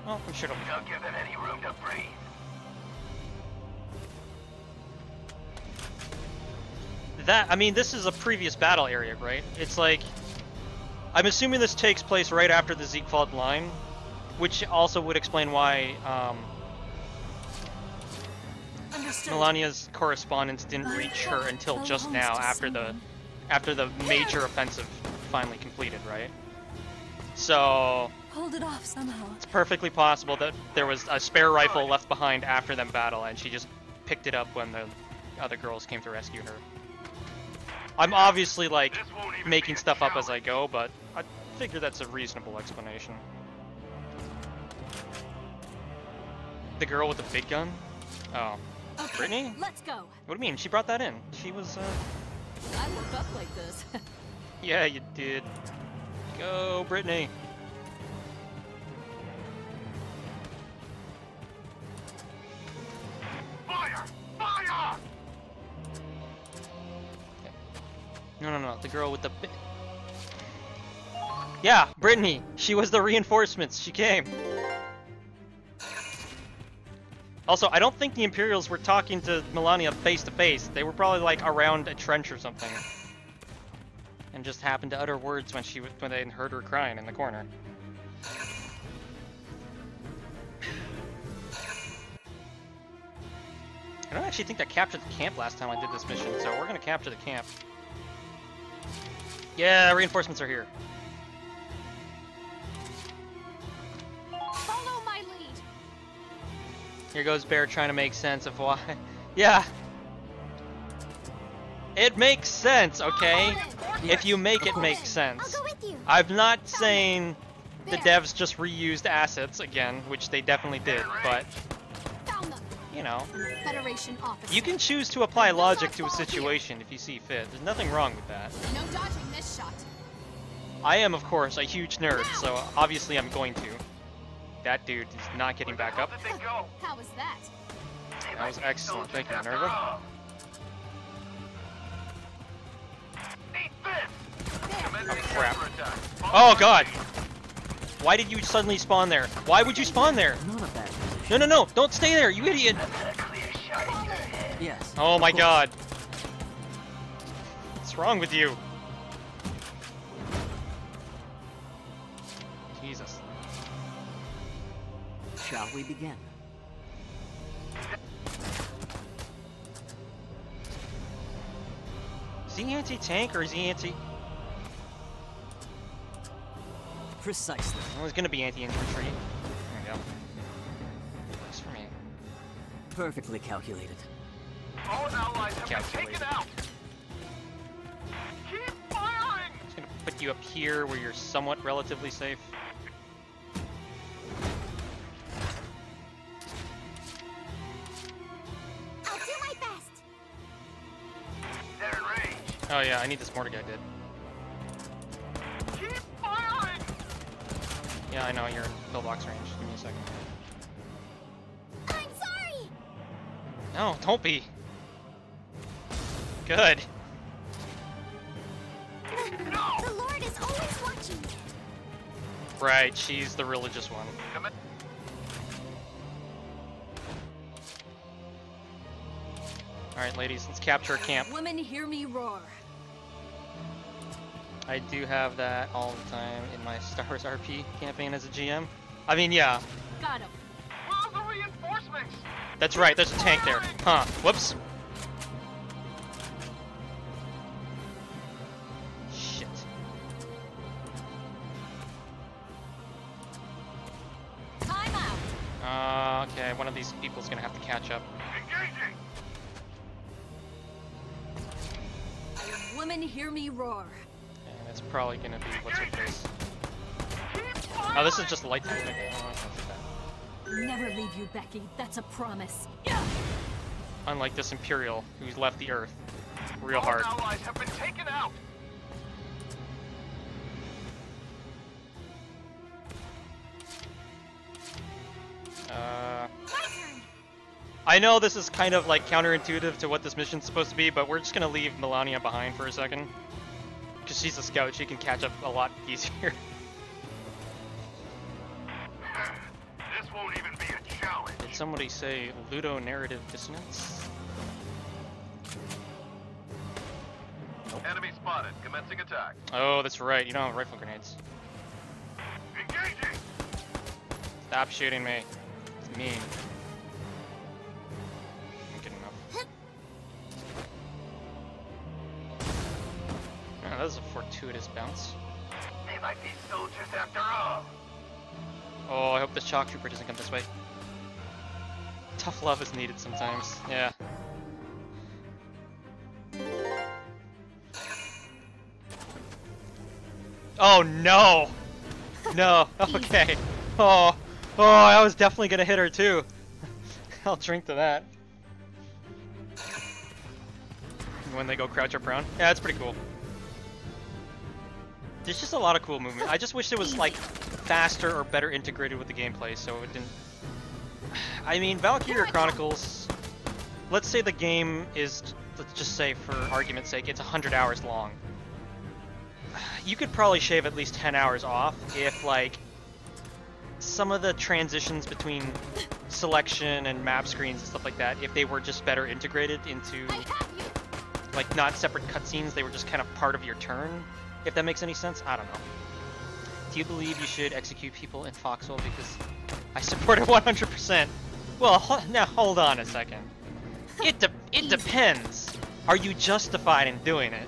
Well, we should have. Don't give them any room to breathe. That, I mean, this is a previous battle area, right? It's like... I'm assuming this takes place right after the Ziegfeld line, which also would explain why, Melania's correspondence didn't reach her until just now, after the major offensive finally completed, right? So... Hold it off somehow. It's perfectly possible that there was a spare rifle left behind after them battle, and she just picked it up when the other girls came to rescue her. I'm obviously, like, making stuff up as I go, but I figure that's a reasonable explanation. The girl with the big gun? Oh. Okay, Brittany? let's go. What do you mean? She brought that in. She was, I woke up like this. Yeah, you did. Go, Brittany. Fire! Fire! No. The girl with the Yeah, Brittany. She was the reinforcements. She came. Also, I don't think the Imperials were talking to Melania face to face. They were probably like around a trench or something, and just happened to utter words when they heard her crying in the corner. I don't actually think I captured the camp last time I did this mission, so we're gonna capture the camp. Yeah, reinforcements are here. Follow my lead. Here goes Bear trying to make sense of why. Yeah. It makes sense, okay? If you make it make sense. I'm not saying the devs just reused assets again, which they definitely did, but you know, Federation officer. you can choose to apply logic to a situation if you see fit. There's nothing wrong with that. No dodging this shot. I am, of course, a huge nerd, so obviously I'm going to. That dude is not getting back up. How was that? That was excellent. Thank you, Minerva. Oh, crap. Oh, God! Why did you suddenly spawn there? Why would you spawn there? No, don't stay there, you idiot! Yes. Oh my God. What's wrong with you? Shall we begin? Is he anti-tank or is he anti... Precisely. Well, he's gonna be anti-infantry. There we go. Works for me. Perfectly calculated. All allies have been taken out. Keep firing! Just gonna put you up here where you're somewhat relatively safe. I'll do my best. They're in range. Oh yeah, I need this mortar guy dead. Keep firing! Yeah, I know, you're in pillbox range. Give me a second. I'm sorry. No, don't be. Good. The Lord is always watching. Right, she's the religious one. Alright, ladies, let's capture a camp. Women, hear me roar. I do have that all the time in my Star Wars RP campaign as a GM. I mean, yeah. Got him. Where are the reinforcements? That's right, there's a tank there. Huh, whoops. Shit. Time out. Okay, one of these people's gonna have to catch up. Engaging! Women, hear me roar. And it's probably gonna be what's her face. Oh, this is just light tank. Okay, oh, that's not too bad. Never leave you, Becky. That's a promise. Unlike this Imperial, who's left the Earth real hard. All allies have been taken out. I know this is kind of like counterintuitive to what this mission's supposed to be, but we're just gonna leave Melania behind for a second. Because she's a scout, she can catch up a lot easier. This won't even be a challenge. Did somebody say ludonarrative dissonance? Enemy spotted. Commencing attack. Oh, that's right, you don't have rifle grenades. Engaging! Stop shooting me. It's mean. Good enough. Oh, that was a fortuitous bounce. They might be soldiers after all. Oh, I hope the shock trooper doesn't come this way. Tough love is needed sometimes. Yeah. Oh no! No. Okay. Oh, I was definitely gonna hit her too. I'll drink to that. When they go crouch or prone. Yeah, that's pretty cool. There's just a lot of cool movement. I just wish it was like faster or better integrated with the gameplay, so it didn't. I mean, Valkyria Chronicles. Let's say the game is, let's just say for argument's sake, it's 100 hours long. You could probably shave at least 10 hours off if like some of the transitions between selection and map screens and stuff like that, if they were just better integrated into like not separate cutscenes, they were just kind of part of your turn. If that makes any sense, I don't know. Do you believe you should execute people in Foxhole? Because I support it 100%. Well, now hold on a second. It depends. Are you justified in doing it?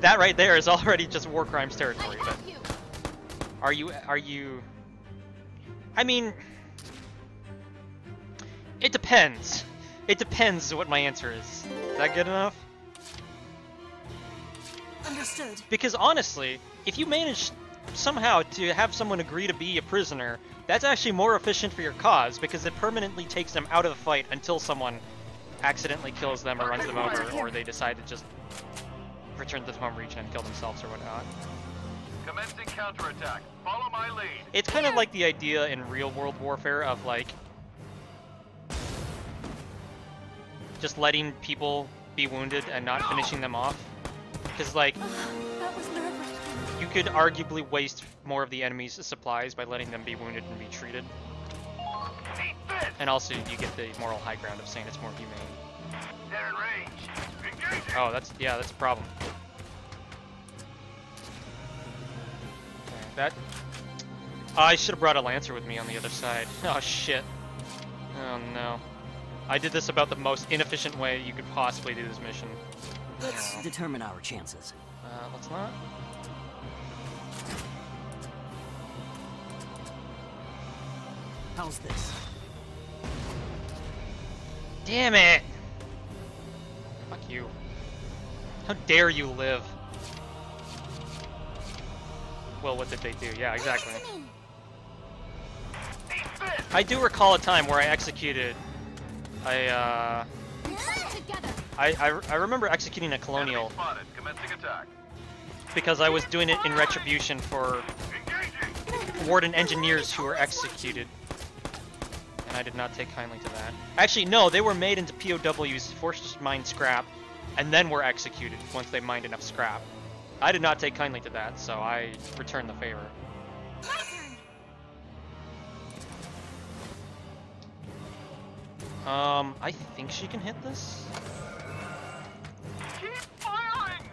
That right there is already just war crimes territory. But are you? I mean, it depends. It depends what my answer is. Is that good enough? Understood. Because honestly, if you manage somehow to have someone agree to be a prisoner, that's actually more efficient for your cause because it permanently takes them out of the fight until someone accidentally kills them or runs them over, or they decide to just return to the home region and kill themselves or whatnot. Commencing counterattack. Follow my lead. It's kind of like the idea in real world warfare of like just letting people be wounded and not finishing them off. Because like you could arguably waste more of the enemy's supplies by letting them be wounded and be treated. And also you get the moral high ground of saying it's more humane. They're in range. Engaging. Oh, that's a problem. Okay, I should have brought a Lancer with me on the other side. Oh shit. Oh no. I did this about the most inefficient way you could possibly do this mission. Let's determine our chances. Let's not. How's this? Damn it! Fuck you. How dare you live? Well, what did they do? Yeah, exactly. I do recall a time where I executed... I remember executing a colonial because I was doing it in retribution for warden engineers who were executed. And I did not take kindly to that. Actually, no, they were made into POWs, forced to mine scrap, and then were executed once they mined enough scrap. I did not take kindly to that, so I returned the favor. I think she can hit this. Keep firing!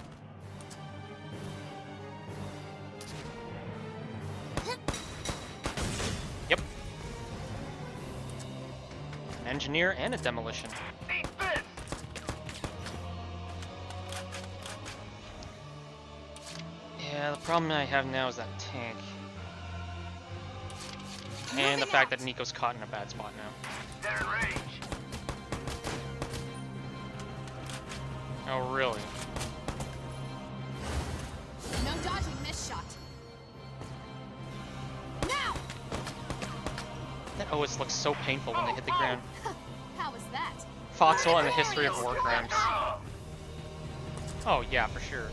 Yep. An engineer and a demolition. Yeah, the problem I have now is that tank. And the fact that Nico's caught in a bad spot now. They're in range. Oh, really? No dodging this shot. Now! That always looks so painful when they hit the ground. How was that? Foxhole and the history of war crimes. Oh yeah, for sure.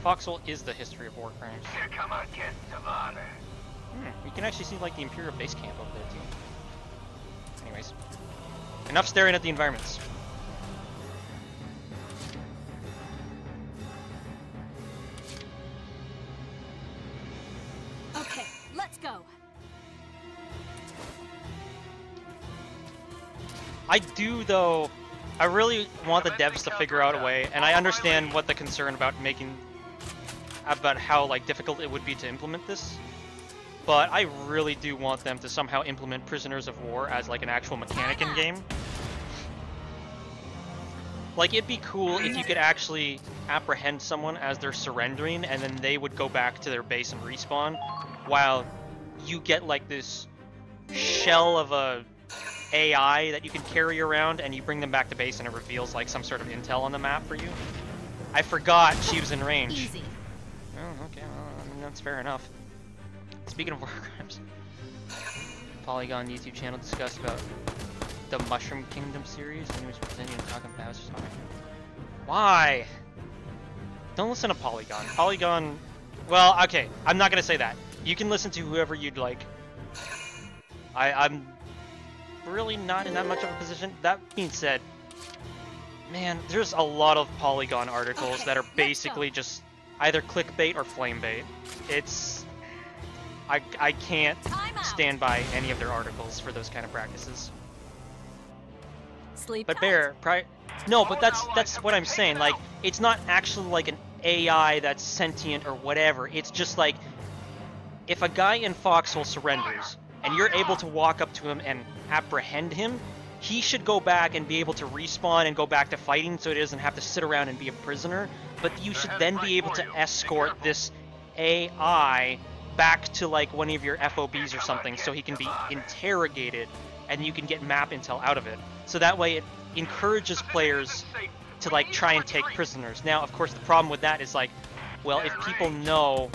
Foxhole is the history of war crimes. Here come our guests of honor. You can actually see like the Imperial base camp over there too. Anyways, enough staring at the environments. Okay, let's go. I do though. I really want the devs to figure out a way, and I understand what the concern about how like difficult it would be to implement this. But I really do want them to somehow implement prisoners of war as like an actual mechanic in game. Like it'd be cool if you could actually apprehend someone as they're surrendering and then they would go back to their base and respawn while you get like this shell of a AI that you can carry around and you bring them back to base and it reveals like some sort of intel on the map for you. I forgot she was in range. Easy. Oh, okay, well, I mean, that's fair enough. Speaking of war crimes, Polygon YouTube channel discussed about the Mushroom Kingdom series and he was pretending to talk about it. Why? Don't listen to Polygon. Polygon, well, okay, I'm not gonna say that. You can listen to whoever you'd like. I'm really not in that much of a position. That being said, man, there's a lot of Polygon articles that are basically just either clickbait or flamebait. It's... I can't stand by any of their articles for those kind of practices. Sleep But Bear, no, but that's what I'm saying. Like, it's not actually like an AI that's sentient or whatever. It's just like, if a guy in Foxhole surrenders, and you're able to walk up to him and apprehend him, he should go back and be able to respawn and go back to fighting so he doesn't have to sit around and be a prisoner. But you should then be able to escort this AI back to like one of your FOBs or something so he can be interrogated and you can get map intel out of it. So that way it encourages players to like try and take prisoners. Now, of course, the problem with that is like, well, if people know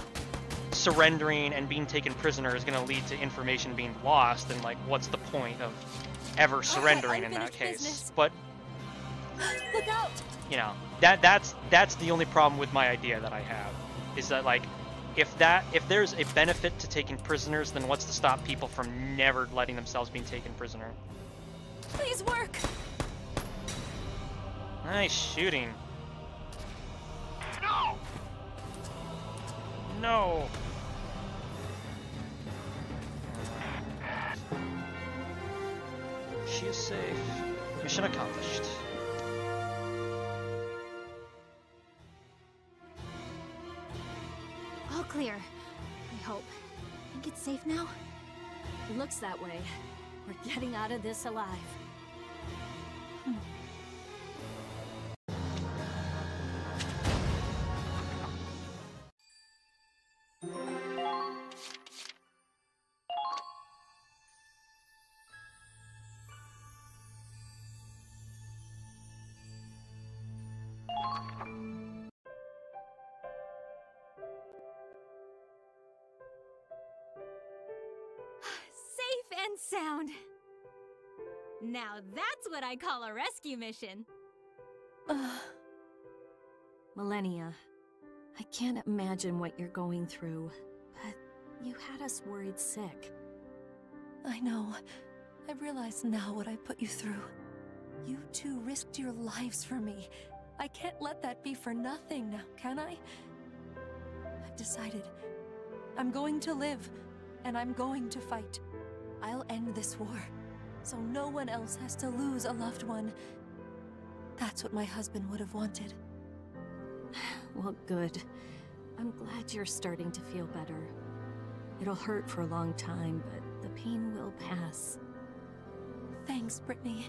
surrendering and being taken prisoner is going to lead to information being lost, then like what's the point of ever surrendering in that case? But look out! You know, that's the only problem with my idea that I have, is that like if there's a benefit to taking prisoners, then what's to stop people from never letting themselves be taken prisoner? Please work. Nice shooting. No. No. She is safe. Mission accomplished. All clear. I hope. think it's safe now? Looks that way. We're getting out of this alive. Safe and sound. Now that's what I call a rescue mission. Millennia, I can't imagine what you're going through, but you had us worried sick. I know. I realize now what I put you through. You two risked your lives for me. I can't let that be for nothing now, can I? I've decided. I'm going to live, and I'm going to fight. I'll end this war, so no one else has to lose a loved one. That's what my husband would have wanted. Well, good. I'm glad you're starting to feel better. It'll hurt for a long time, but the pain will pass. Thanks, Brittany.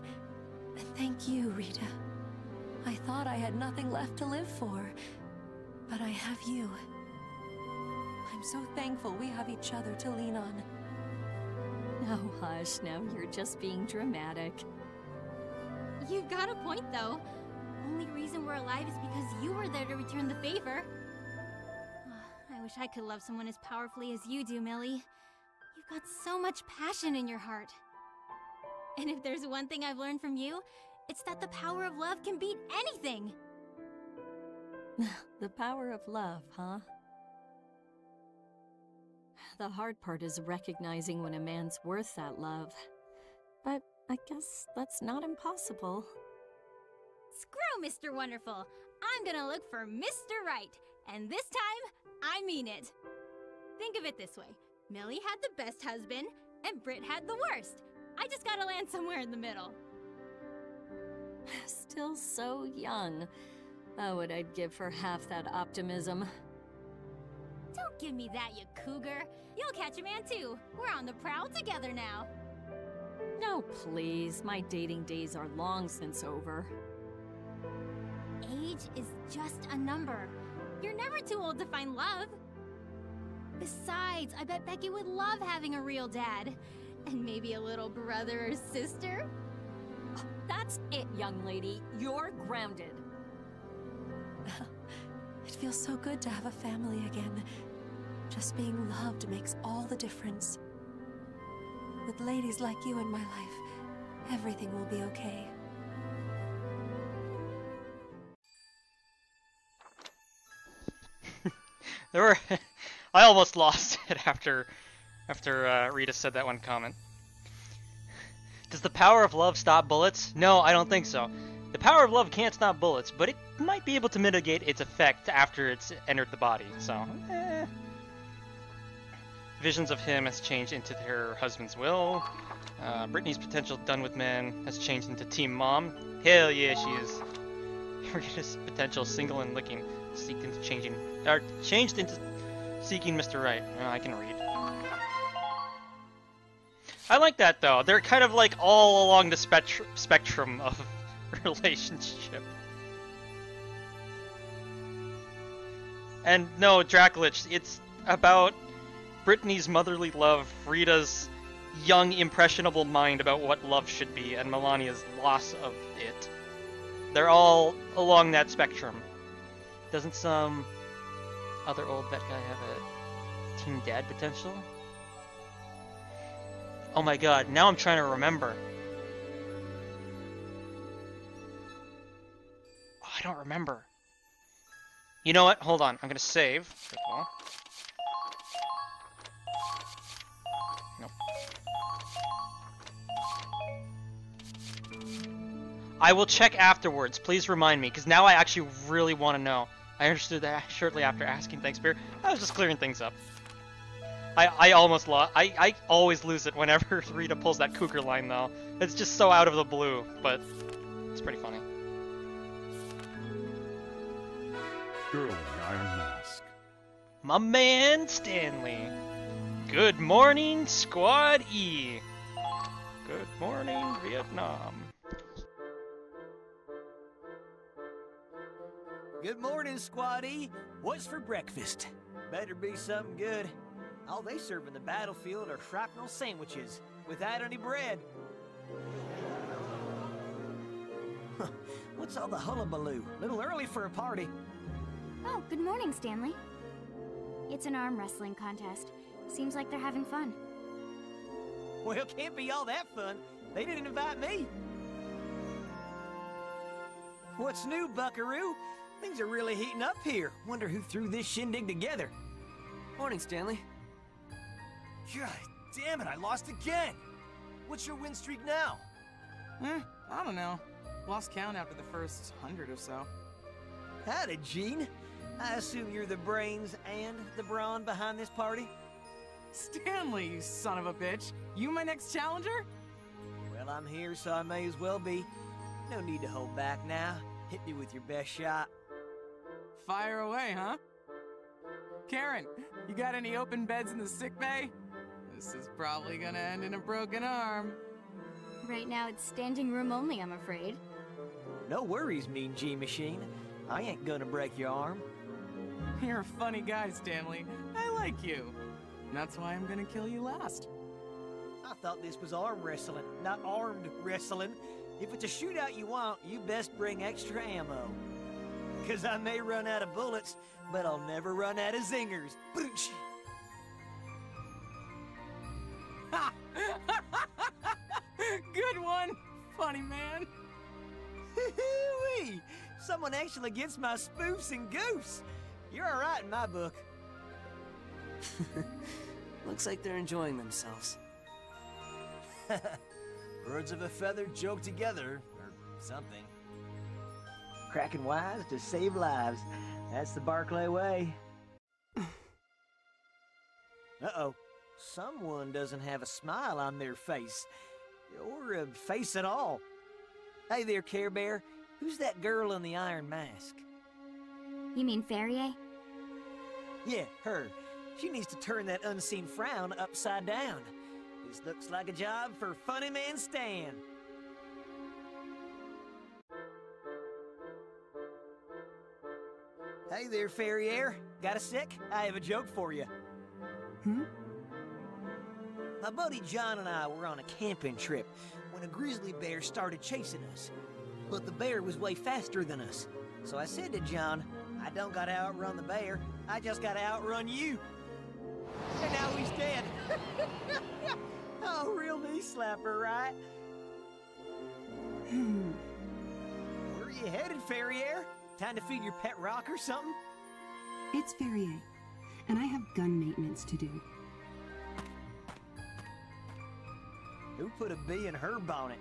And thank you, Rita. I thought I had nothing left to live for, but I have you. I'm so thankful we have each other to lean on. Oh, hush, now you're just being dramatic. You've got a point, though. Only reason we're alive is because you were there to return the favor. I wish I could love someone as powerfully as you do, Millie. You've got so much passion in your heart. And if there's one thing I've learned from you, it's that the power of love can beat anything! The power of love, huh? The hard part is recognizing when a man's worth that love. But I guess that's not impossible. Screw Mr. Wonderful! I'm gonna look for Mr. Right, and this time, I mean it! Think of it this way. Millie had the best husband, and Britt had the worst. I just gotta land somewhere in the middle. Still so young. Oh, what I'd give for half that optimism. Don't give me that, you cougar. You'll catch a man too. We're on the prowl together now. No, please. My dating days are long since over. Age is just a number. You're never too old to find love. Besides, I bet Becky would love having a real dad. And maybe a little brother or sister? That's it, young lady. You're grounded. It feels so good to have a family again. Just being loved makes all the difference. With ladies like you in my life, everything will be okay. I almost lost it after Rita said that one comment. Does the power of love stop bullets? No, I don't think so. The power of love can't stop bullets, but it might be able to mitigate its effect after it's entered the body, so... Visions of him has changed into her husband's will. Brittany's potential done with men has changed into Team Mom. Hell yeah, she is. Rita's potential single and licking changed into seeking Mr. Right. I can read. I like that though. They're kind of like all along the spectrum of relationship. And no, Dracolich, it's about Brittany's motherly love, Rita's young, impressionable mind about what love should be, and Melania's loss of it. They're all along that spectrum. Doesn't some other old vet guy have a teen dad potential? Oh my god, now I'm trying to remember. Oh, I don't remember. You know what? Hold on. I'm gonna save. First of all. Nope. I will check afterwards. Please remind me, because now I actually really want to know. I understood that shortly after asking. Thanks, Beer. I was just clearing things up. I almost lost. I always lose it whenever Rita pulls that cougar line, though. It's just so out of the blue, but it's pretty funny. Girl in the Iron Mask. My man, Stanley. Good morning, Squad E. Good morning, Vietnam. Good morning, Squad E. What's for breakfast? Better be something good. All they serve in the battlefield are shrapnel sandwiches, without any bread. What's all the hullabaloo? Little early for a party. Oh, good morning, Stanley. It's an arm wrestling contest. Seems like they're having fun. Well, can't be all that fun. They didn't invite me. What's new, buckaroo? Things are really heating up here. Wonder who threw this shindig together. Morning, Stanley. God damn it, I lost again! What's your win streak now? I don't know. Lost count after the first 100 or so. Howdy, Gene. I assume you're the brains and the brawn behind this party? Stanley, you son of a bitch. You my next challenger? Well, I'm here, so I may as well be. No need to hold back now. Hit me with your best shot. Fire away, huh? Karen, you got any open beds in the sick bay? This is probably gonna end in a broken arm. Right now it's standing room only, I'm afraid. No worries, Mean G-Machine. I ain't gonna break your arm. You're a funny guy, Stanley. I like you. And that's why I'm gonna kill you last. I thought this was arm wrestling, not armed wrestling. If it's a shootout you want, you best bring extra ammo. 'Cause I may run out of bullets, but I'll never run out of zingers. Good one, funny man. Hoo-wee! Someone actually gets my spoofs and goofs. You're all right in my book. Looks like they're enjoying themselves. Birds of a feather joke together, or something. Cracking wise to save lives. That's the Barclay way. Uh-oh. Someone doesn't have a smile on their face. Or a face at all. Hey there, Care Bear. Who's that girl in the iron mask? You mean Ferrier? Yeah, her. She needs to turn that unseen frown upside down. This looks like a job for Funny Man Stan. Hey there, Ferrier. Got a sec? I have a joke for you. My buddy John and I were on a camping trip when a grizzly bear started chasing us. But the bear was way faster than us. So I said to John, I don't gotta outrun the bear, I just gotta outrun you. And now he's dead. Oh, real knee slapper, right? Where are you headed, Ferrier? Time to feed your pet rock or something? It's Ferrier, and I have gun maintenance to do. Who put a bee in her bonnet?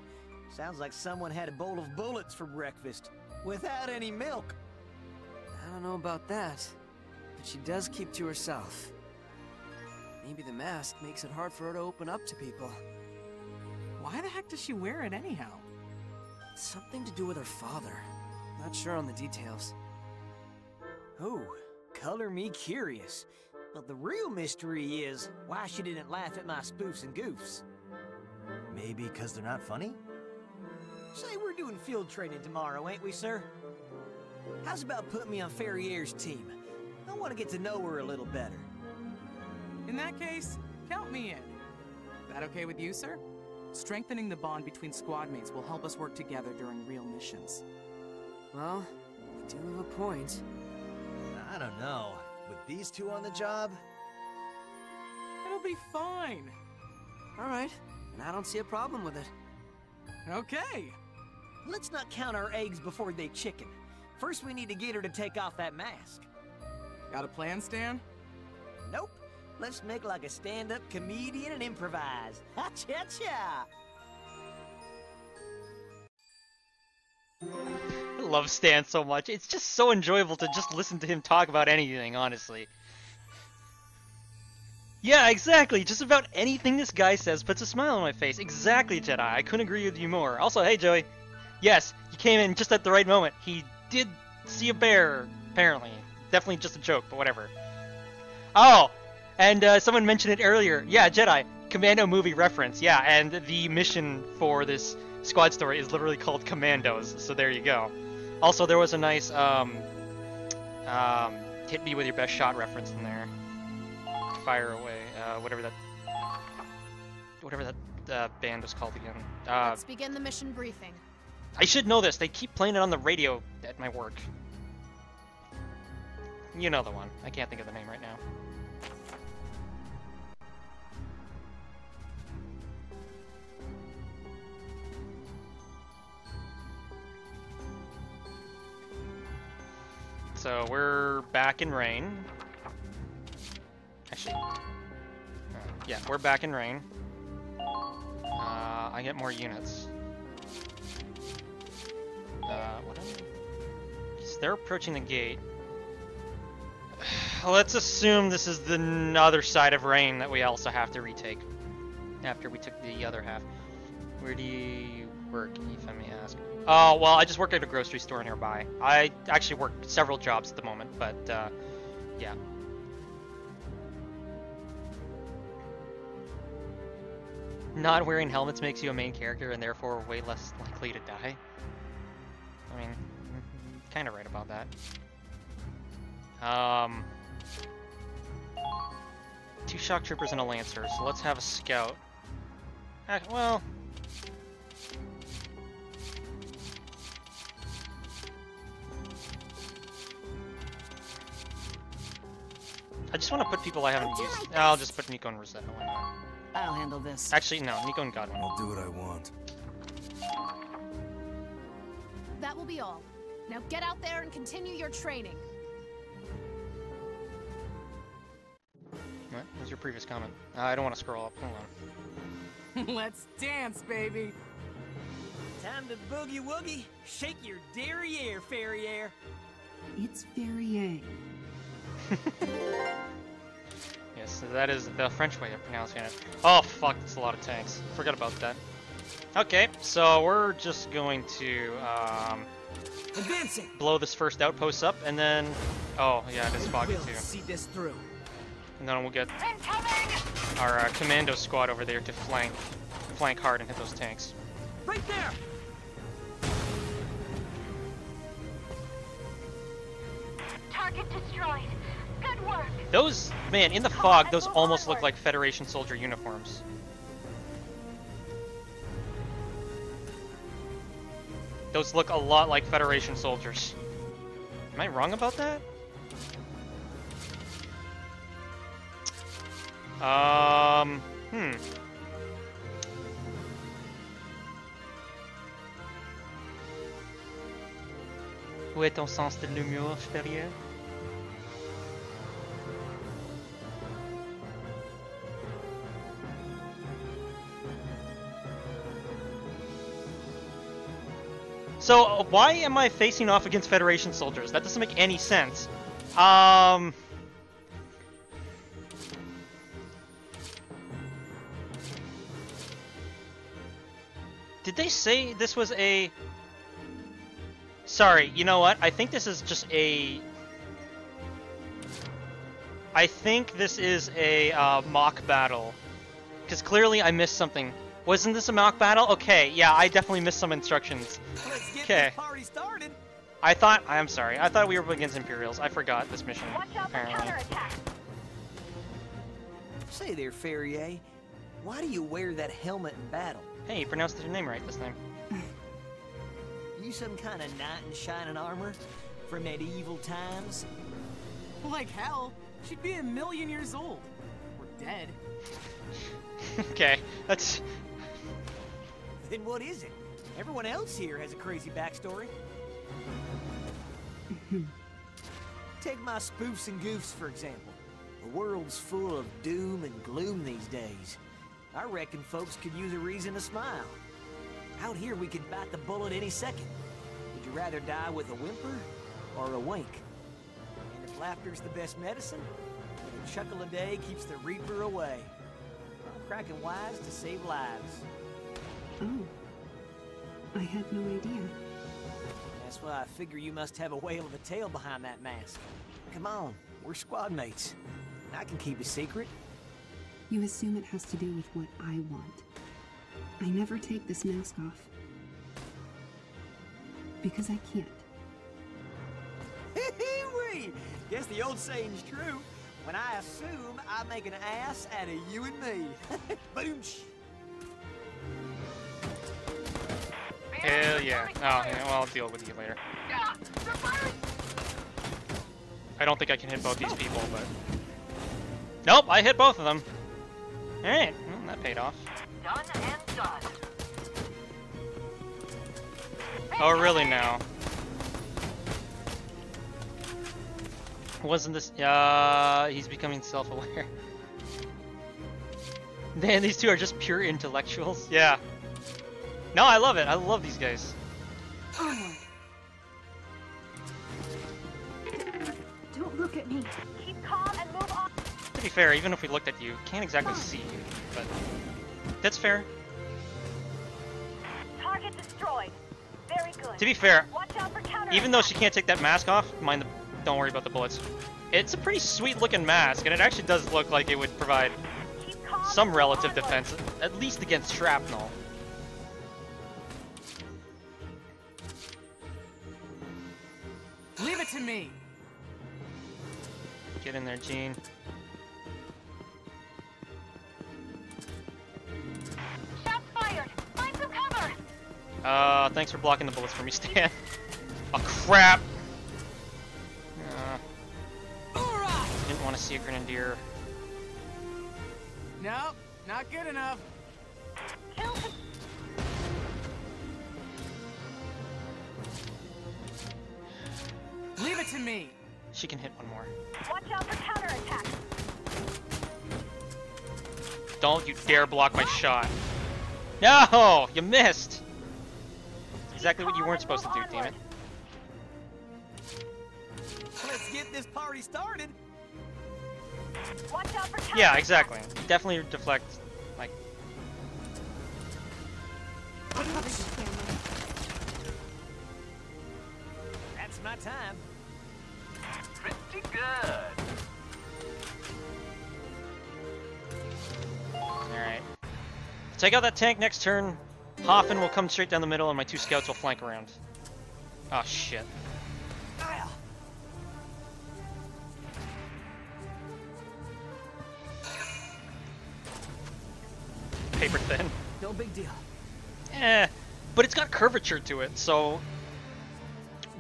Sounds like someone had a bowl of bullets for breakfast, without any milk. I don't know about that, but she does keep to herself. Maybe the mask makes it hard for her to open up to people. Why the heck does she wear it anyhow? It's something to do with her father. Not sure on the details. Oh, color me curious. But the real mystery is why she didn't laugh at my spoofs and goofs. Maybe because they're not funny? Say, we're doing field training tomorrow, ain't we, sir? How's about putting me on Ferrier's team? I want to get to know her a little better. In that case, count me in. That okay with you, sir? Strengthening the bond between squad mates will help us work together during real missions. Well, you do have a point. I don't know. With these two on the job? It'll be fine. Alright, and I don't see a problem with it. Okay. Let's not count our eggs before they chicken. First, we need to get her to take off that mask. Got a plan, Stan? Nope. Let's make like a stand-up comedian and improvise. Ha-cha-cha! I love Stan so much. It's just so enjoyable to just listen to him talk about anything, honestly. Yeah, exactly. Just about anything this guy says puts a smile on my face. Exactly, Jedi. I couldn't agree with you more. Also, hey, Joey. Yes, you came in just at the right moment. He did see a bear, apparently. Definitely just a joke, but whatever. Oh, And someone mentioned it earlier. Yeah, Jedi. Commando movie reference. Yeah, and the mission for this squad story is literally called Commandos. So there you go. Also, there was a nice hit me with your best shot reference in there. Fire away. Whatever that band was called again. Let's begin the mission briefing. I should know this. They keep playing it on the radio at my work. You know the one. I can't think of the name right now. So we're back in rain. Actually, yeah, we're back in rain. I get more units. What they're approaching the gate. Let's assume this is the other side of rain that we also have to retake after we took the other half. Where do you work, if I may ask? Oh, well, I just work at a grocery store nearby. I actually work several jobs at the moment, but, yeah. Not wearing helmets makes you a main character and therefore way less likely to die. I mean, kind of right about that. 2 shock troopers and a lancer, so let's have a scout. Well... I just want to put people I haven't used. I'll just put Nico and Rosetta. Why not? I'll handle this. Actually, no. Nico and Godwin. I'll do what I want. That will be all. Now get out there and continue your training. What was your previous comment? I don't want to scroll up. Hold on. Let's dance, baby. Time to boogie woogie. Shake your derriere, Ferriere. It's Verrier. Yes, that is the French way of pronouncing it. Oh, fuck, that's a lot of tanks. Forgot about that. Okay, so we're just going to, Advancing. blow this first outpost up, and then... Oh, yeah, it is foggy, We'll too. see this through. And then we'll get our commando squad over there to flank hard and hit those tanks. Right there! Target destroyed. Good work. Those, man, in the fog, those almost look like Federation soldier uniforms. Those look a lot like Federation soldiers. Am I wrong about that? Où est ton sens de l'humour, Ferrier? So, why am I facing off against Federation soldiers? That doesn't make any sense. Did they say this was a... Sorry, you know what? I think this is just a... I think this is a mock battle. Because clearly I missed something. Wasn't this a mock battle? Okay, yeah, I definitely missed some instructions. Okay. I'm sorry. I thought we were up against Imperials. I forgot this mission, apparently. Say there, Ferrier. Why do you wear that helmet in battle? Hey, you pronounced your name right this time. You some kind of knight in shining armor from medieval times? Like hell. She'd be 1,000,000 years old. Or dead. Okay, that's... Then what is it? Everyone else here has a crazy backstory. Take my spoofs and goofs, for example. The world's full of doom and gloom these days. I reckon folks could use a reason to smile. Out here, we could bite the bullet any second. Would you rather die with a whimper or a wink? And if laughter's the best medicine, then a chuckle a day keeps the reaper away. I'm cracking wise to save lives. Oh. I had no idea. That's why I figure you must have a whale of a tail behind that mask. Come on, we're squad mates. I can keep a secret. You assume it has to do with what I want. I never take this mask off. Because I can't. Hee-hee-wee! Guess the old saying's true. When I assume, I make an ass out of you and me. Boonch! Hell yeah. Oh, yeah, well, I'll deal with you later. I don't think I can hit both these people, but... Nope, I hit both of them. Alright, well, that paid off. Done and done. Oh, really now? Wasn't this... he's becoming self-aware. Man, these two are just pure intellectuals. Yeah. No, I love it. I love these guys. Don't look at me. Keep calm and move on. To be fair, even if we looked at you, can't exactly see you, but that's fair. Target destroyed. Very good. To be fair, Watch out for counter even though she can't take that mask off, don't worry about the bullets. It's a pretty sweet looking mask, and it actually does look like it would provide some relative defense, at least against shrapnel. Leave it to me. Get in there, Gene. Shots fired. Find some cover. Thanks for blocking the bullets for me, Stan. Oh, crap! Didn't want to see a grenadier. Nope, not good enough. Leave it to me. She can hit one more. Watch out for counterattack. Don't you dare block my shot. No! You missed! Exactly what you weren't supposed to do, damn it. Let's get this party started. Watch out for counterattack. Yeah, exactly. Definitely deflect, like... That's my time. Pretty good. Alright. Take out that tank next turn. Hoffman will come straight down the middle and my two scouts will flank around. Oh shit. Paper thin. No big deal. But it's got curvature to it, so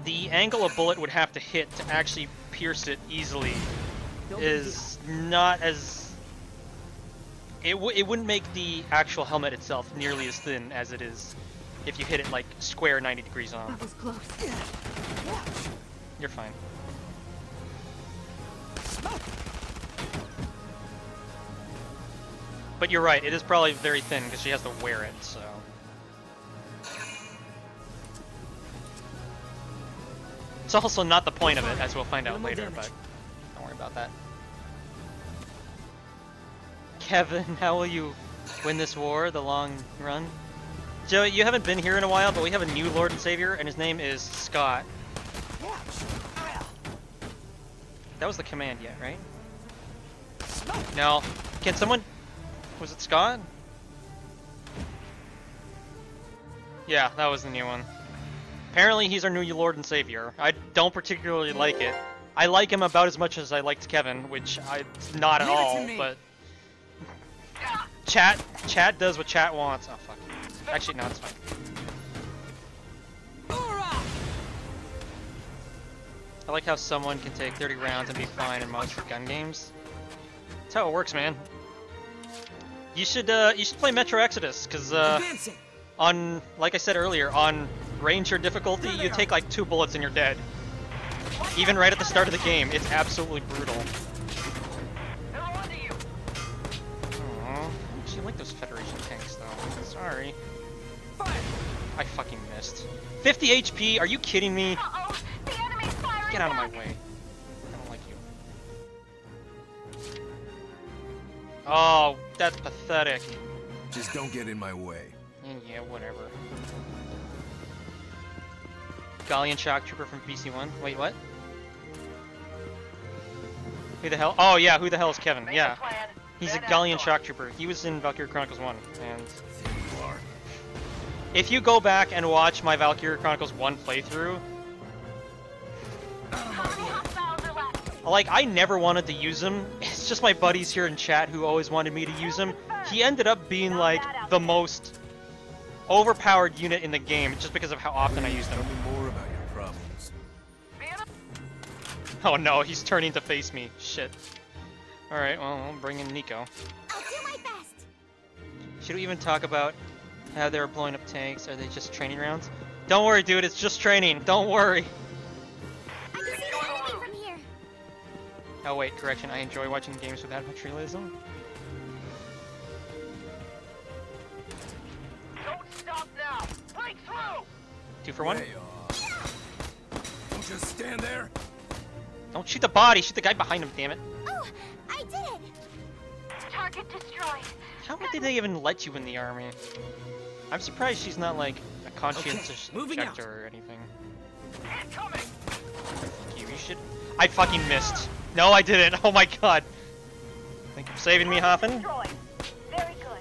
the angle a bullet would have to hit to actually pierce it easily is not as... It wouldn't make the actual helmet itself nearly as thin as it is if you hit it like square 90 degrees on. That was close. You're fine. But you're right, it is probably very thin because she has to wear it, so... It's also not the point of it, as we'll find out later, but don't worry about that. Kevin, how will you win this war, the long run? Joey, you haven't been here in a while, but we have a new Lord and Savior, and his name is Scott. That was the command yet, right? No. Can someone... Was it Scott? Yeah, that was the new one. Apparently he's our new Lord and Savior. I don't particularly like it. I like him about as much as I liked Kevin, which I not at all, but... Chat does what chat wants. Oh, fuck. Actually, no, it's fine. I like how someone can take 30 rounds and be fine in most gun games. That's how it works, man. You should play Metro Exodus, because, on, like I said earlier, on Ranger difficulty, you take like 2 bullets and you're dead. Even right at the start of the game, it's absolutely brutal. Aww, I like those Federation tanks, though. Sorry. I fucking missed. 50 HP? Are you kidding me? Get out of my way. I don't like you. Oh, that's pathetic. Just don't get in my way. Yeah, whatever. Galleon Shock Trooper from BC1. Wait, what? Who the hell? Oh yeah, who the hell is Kevin? Yeah. He's a Galleon shock trooper. He was in Valkyria Chronicles 1, and if you go back and watch my Valkyria Chronicles 1 playthrough, like, I never wanted to use him. It's just my buddies here in chat who always wanted me to use him. He ended up being, like, the most overpowered unit in the game just because of how often I used him. Tell me more about your problems. Oh no, he's turning to face me. Shit. Alright, well, I'll bring in Nico. I'll do my best. Should we even talk about how they're blowing up tanks? Are they just training rounds? Don't worry, dude, it's just training. Don't worry. I can see the enemy from here. Oh wait, correction, I enjoy watching games without materialism. Don't stop now! Break through! 2 for 1. Don't just stand there. Don't shoot the body, shoot the guy behind him, damn it. Oh, I did it! Target destroyed. How did they even let you in the army? I'm surprised she's not like a conscientious objector or anything. Incoming! You should. I fucking missed. No, I didn't. Oh my god. Thank you for saving me, Hoffen. Very good.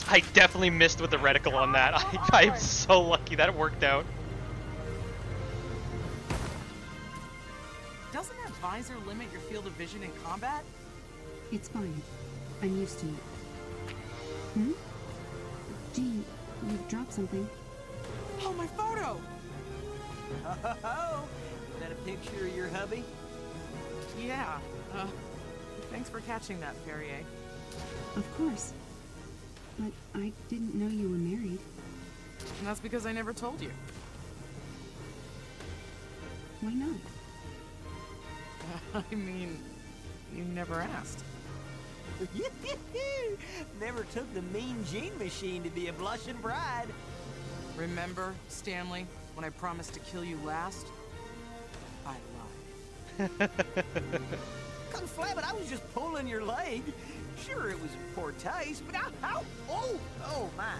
I definitely missed with the reticle on that. I'm so lucky that worked out. Doesn't that visor limit your field of vision in combat? It's fine. I'm used to it. Hmm? Gee, you've dropped something. Oh, my photo! Oh, is that a picture of your hubby? Yeah, thanks for catching that, Ferrier. Of course. But I didn't know you were married. And that's because I never told you. Why not? I mean, you never asked. Never took the mean gene machine to be a blushing bride. Remember, Stanley, when I promised to kill you last? I lied. Conflab it, I was just pulling your leg. Sure, it was in poor taste, but ow! Oh my!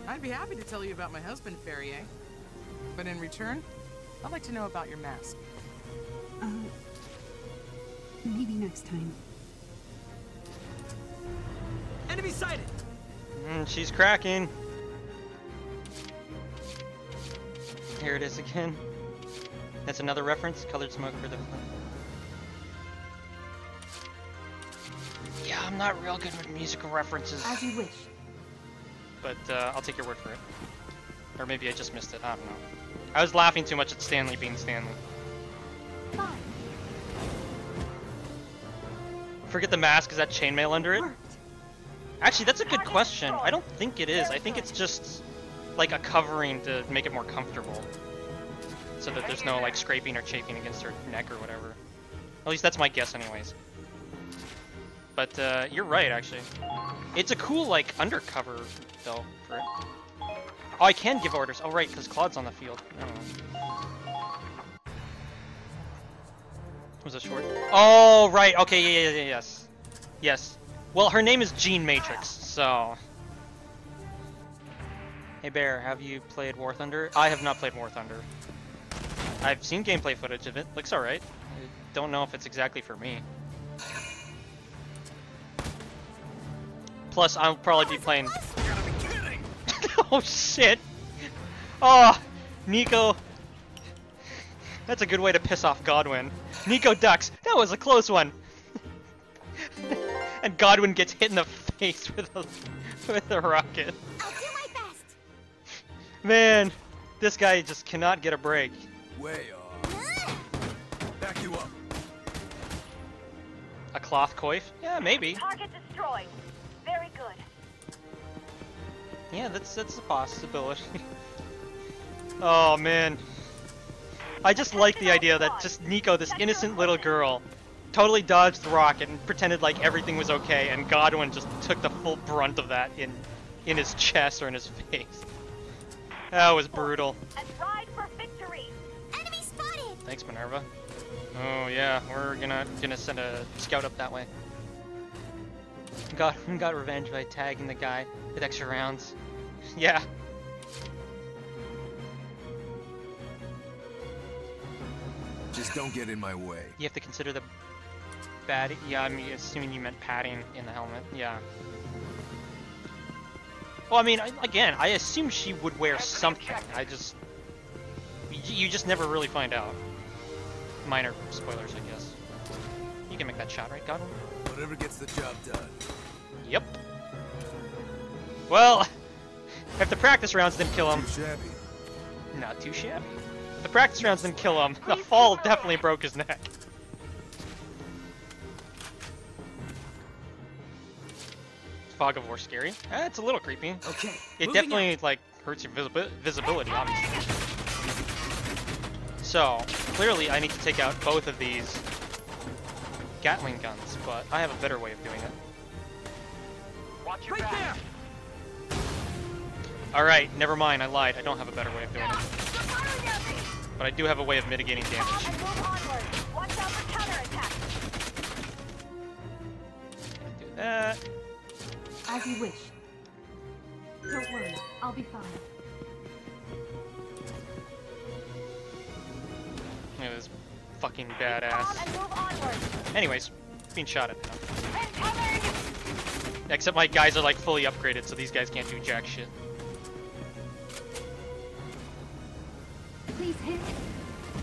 I'd be happy to tell you about my husband, Ferrier. But in return, I'd like to know about your mask. Maybe next time. Enemy sighted! She's cracking. Here it is again. That's another reference. Colored smoke for the... Yeah, I'm not real good with musical references. As you wish. But I'll take your word for it. Or maybe I just missed it. I don't know. I was laughing too much at Stanley being Stanley. Fine. Forget the mask, is that chainmail under it? Actually, that's a good question. I don't think it is. I think it's just like a covering to make it more comfortable. So that there's no like scraping or chafing against her neck or whatever. At least that's my guess anyways. But you're right, actually. It's a cool like undercover though for it. Oh, I can give orders. Oh right, because Claude's on the field. Was it short? Oh right, okay, yeah, yes. Yes. Well, her name is Jean Matrix, so... Hey Bear, have you played War Thunder? I have not played War Thunder. I've seen gameplay footage of it. Looks alright. I don't know if it's exactly for me. Plus, I'll probably be playing... Oh shit! Oh, Nico. That's a good way to piss off Godwin. Nico ducks. That was a close one. And Godwin gets hit in the face with a rocket. I'll do my best. Man, this guy just cannot get a break. Way off. Back you up. A cloth coif? Yeah, maybe. Target destroyed. Very good. Yeah, that's a possibility. Oh man. I just like the idea that just Nico, this innocent little girl, totally dodged the rocket and pretended like everything was okay, and Godwin just took the full brunt of that in his chest or in his face. That was brutal. And ride for victory. Enemy spotted. Thanks, Minerva. Oh yeah, we're gonna send a scout up that way. Got revenge by tagging the guy with extra rounds. Yeah. Just don't get in my way. You have to consider the baddie. Yeah, I'm assuming you meant padding in the helmet. Yeah. Well, I mean, again, I assume she would wear something. I just... You just never really find out. Minor spoilers, I guess. You can make that shot, right, Godwin? Whatever gets the job done. Yep. Well, if the practice rounds didn't kill him... Too shabby. Not too shabby. If the practice rounds didn't kill him, the fall definitely broke his neck. Fog of War scary? It's a little creepy. Okay. It definitely, like, hurts your visibility, obviously. So, clearly I need to take out both of these Gatling guns, but I have a better way of doing it. Watch your back. Alright, never mind, I lied. I don't have a better way of doing it. But I do have a way of mitigating damage. Watch out for counterattack. Do that. As you wish. Don't worry, I'll be fine. It was fucking badass. Anyways, being shot at now. Except my guys are like fully upgraded, so these guys can't do jack shit. Please hit.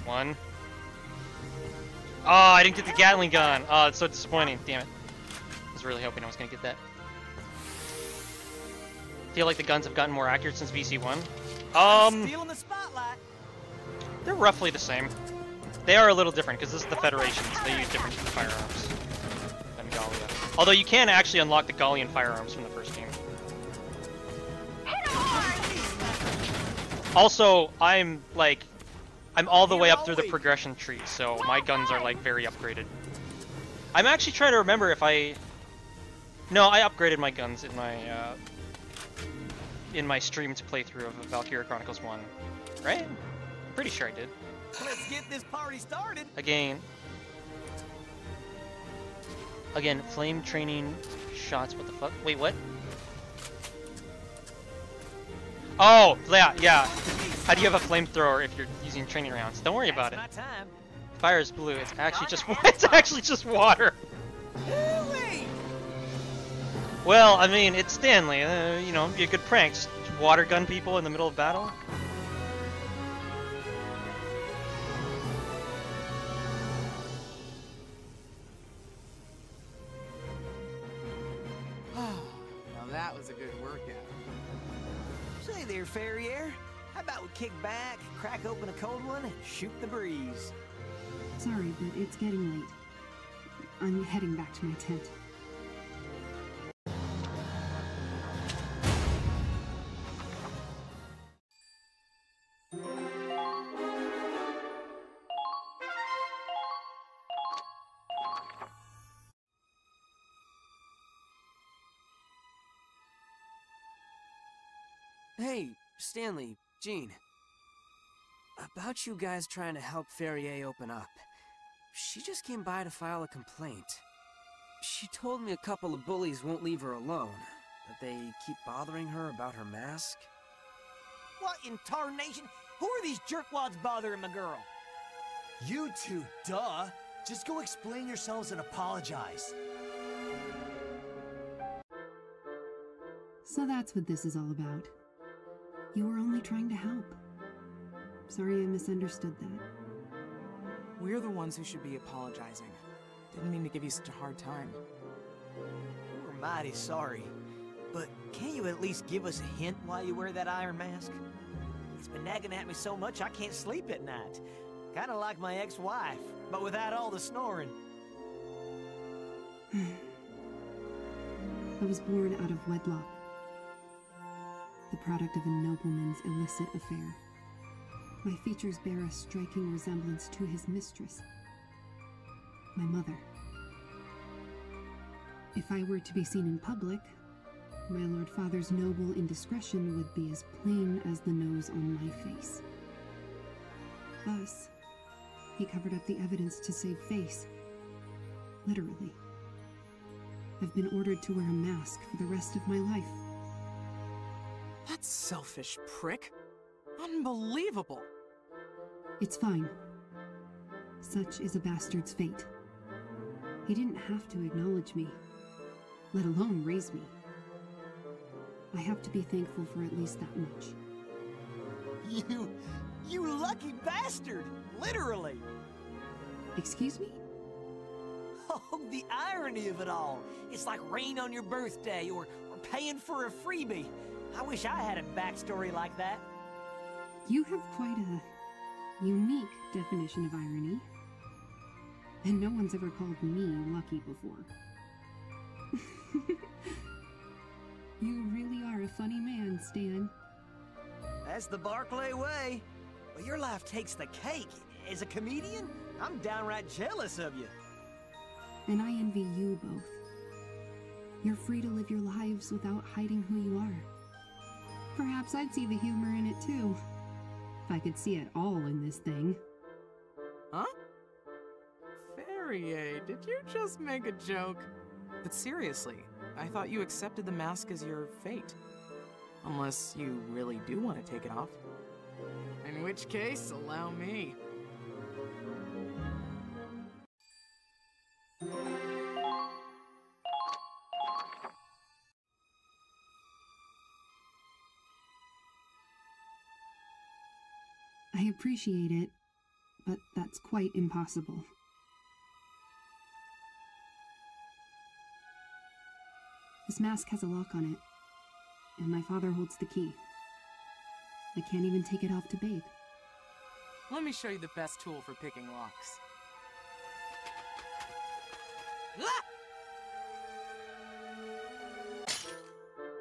One. Oh, I didn't get the Gatling gun. Oh, it's so disappointing. Damn it. I was really hoping I was gonna get that. Feel like the guns have gotten more accurate since VC1. Stealing the spotlight. They're roughly the same. They are a little different because this is the Federations. They use different firearms than Gallia. Although you can actually unlock the Gallian firearms from the first game. Also, I'm all the way up through the progression tree, so my guns are like very upgraded. I'm actually trying to remember if I... No, I upgraded my guns in my streamed playthrough of Valkyria Chronicles 1. Right? I'm pretty sure I did. Let's get this party started. Again, flame training shots. What the fuck? Wait, what? Oh, yeah. How do you have a flamethrower if you're using training rounds? Don't worry about it. Fire is blue. It's actually just water. Well, I mean, it's Stanley. You know, be a good prank. Just water gun people in the middle of battle. That was a good workout. Say there, Ferrier. How about we kick back, crack open a cold one, and shoot the breeze? Sorry, but it's getting late. I'm heading back to my tent. Hey, Stanley, Jean. About you guys trying to help Ferrier open up. She just came by to file a complaint. She told me a couple of bullies won't leave her alone. That they keep bothering her about her mask. What in tarnation? Who are these jerkwads bothering my girl? You two, duh. Just go explain yourselves and apologize. So that's what this is all about. You were only trying to help. Sorry I misunderstood that. We're the ones who should be apologizing. Didn't mean to give you such a hard time. We're mighty sorry. But can't you at least give us a hint why you wear that iron mask? It's been nagging at me so much I can't sleep at night. Kinda like my ex-wife, but without all the snoring. I was born out of wedlock. The product of a nobleman's illicit affair. My features bear a striking resemblance to his mistress, my mother. If I were to be seen in public, my Lord Father's noble indiscretion would be as plain as the nose on my face. Thus, he covered up the evidence to save face. Literally. I've been ordered to wear a mask for the rest of my life. That selfish prick. Unbelievable. It's fine. Such is a bastard's fate. He didn't have to acknowledge me, let alone raise me. I have to be thankful for at least that much. You lucky bastard! Literally! Excuse me? Oh, the irony of it all. It's like rain on your birthday or paying for a freebie. I wish I had a backstory like that. You have quite a unique definition of irony. And no one's ever called me lucky before. You really are a funny man, Stan. That's the Barclay way. Well, your life takes the cake. As a comedian, I'm downright jealous of you. And I envy you both. You're free to live your lives without hiding who you are. Perhaps I'd see the humor in it too. If I could see it all in this thing. Huh? Valkyria, did you just make a joke? But seriously, I thought you accepted the mask as your fate. Unless you really do want to take it off. In which case, allow me. I appreciate it, but that's quite impossible. This mask has a lock on it, and my father holds the key. I can't even take it off to bathe. Let me show you the best tool for picking locks.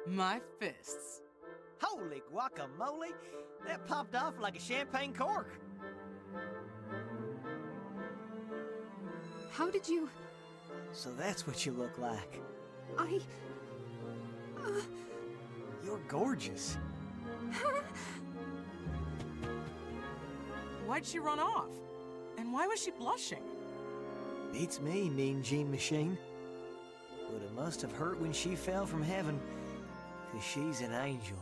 My fists. Holy guacamole! That popped off like a champagne cork. How did you... So that's what you look like. You're gorgeous. Why'd she run off? And why was she blushing? Beats me, Mean Gene Machine. But it must have hurt when she fell from heaven, 'cause she's an angel.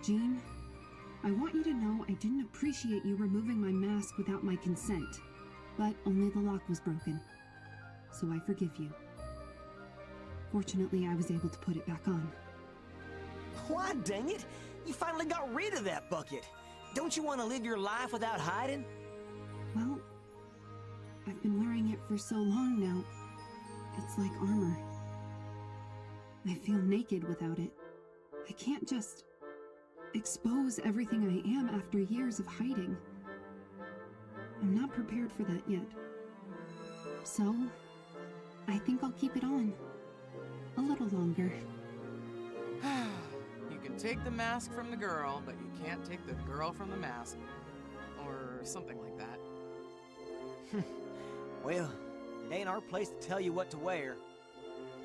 Gene, I want you to know I didn't appreciate you removing my mask without my consent, but only the lock was broken, so I forgive you. Fortunately, I was able to put it back on. Why, dang it! You finally got rid of that bucket! Don't you want to live your life without hiding? Well, I've been wearing it for so long now. It's like armor. I feel naked without it. I can't just expose everything I am after years of hiding. I'm not prepared for that yet. So, I think I'll keep it on. A little longer. You can take the mask from the girl, but you can't take the girl from the mask. Or something like that. Well, it ain't our place to tell you what to wear.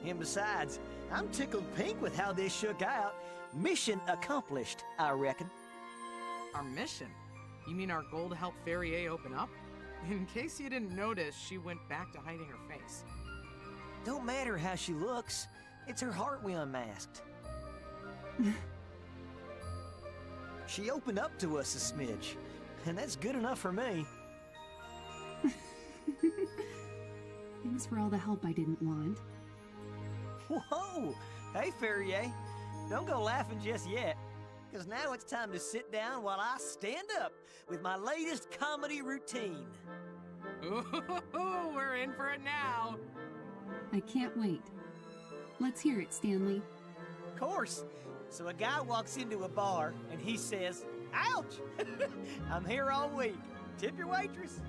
And besides, I'm tickled pink with how this shook out. Mission accomplished, I reckon. Our mission? You mean our goal to help Valkyria open up? In case you didn't notice, she went back to hiding her face. Don't matter how she looks. It's her heart we unmasked. She opened up to us a smidge, and that's good enough for me. Thanks for all the help I didn't want. Whoa! Hey, Valkyria. Don't go laughing just yet, because now it's time to sit down while I stand up with my latest comedy routine. Ooh, we're in for it now. I can't wait. Let's hear it, Stanley. Of course. So a guy walks into a bar and he says, "Ouch! I'm here all week. Tip your waitress."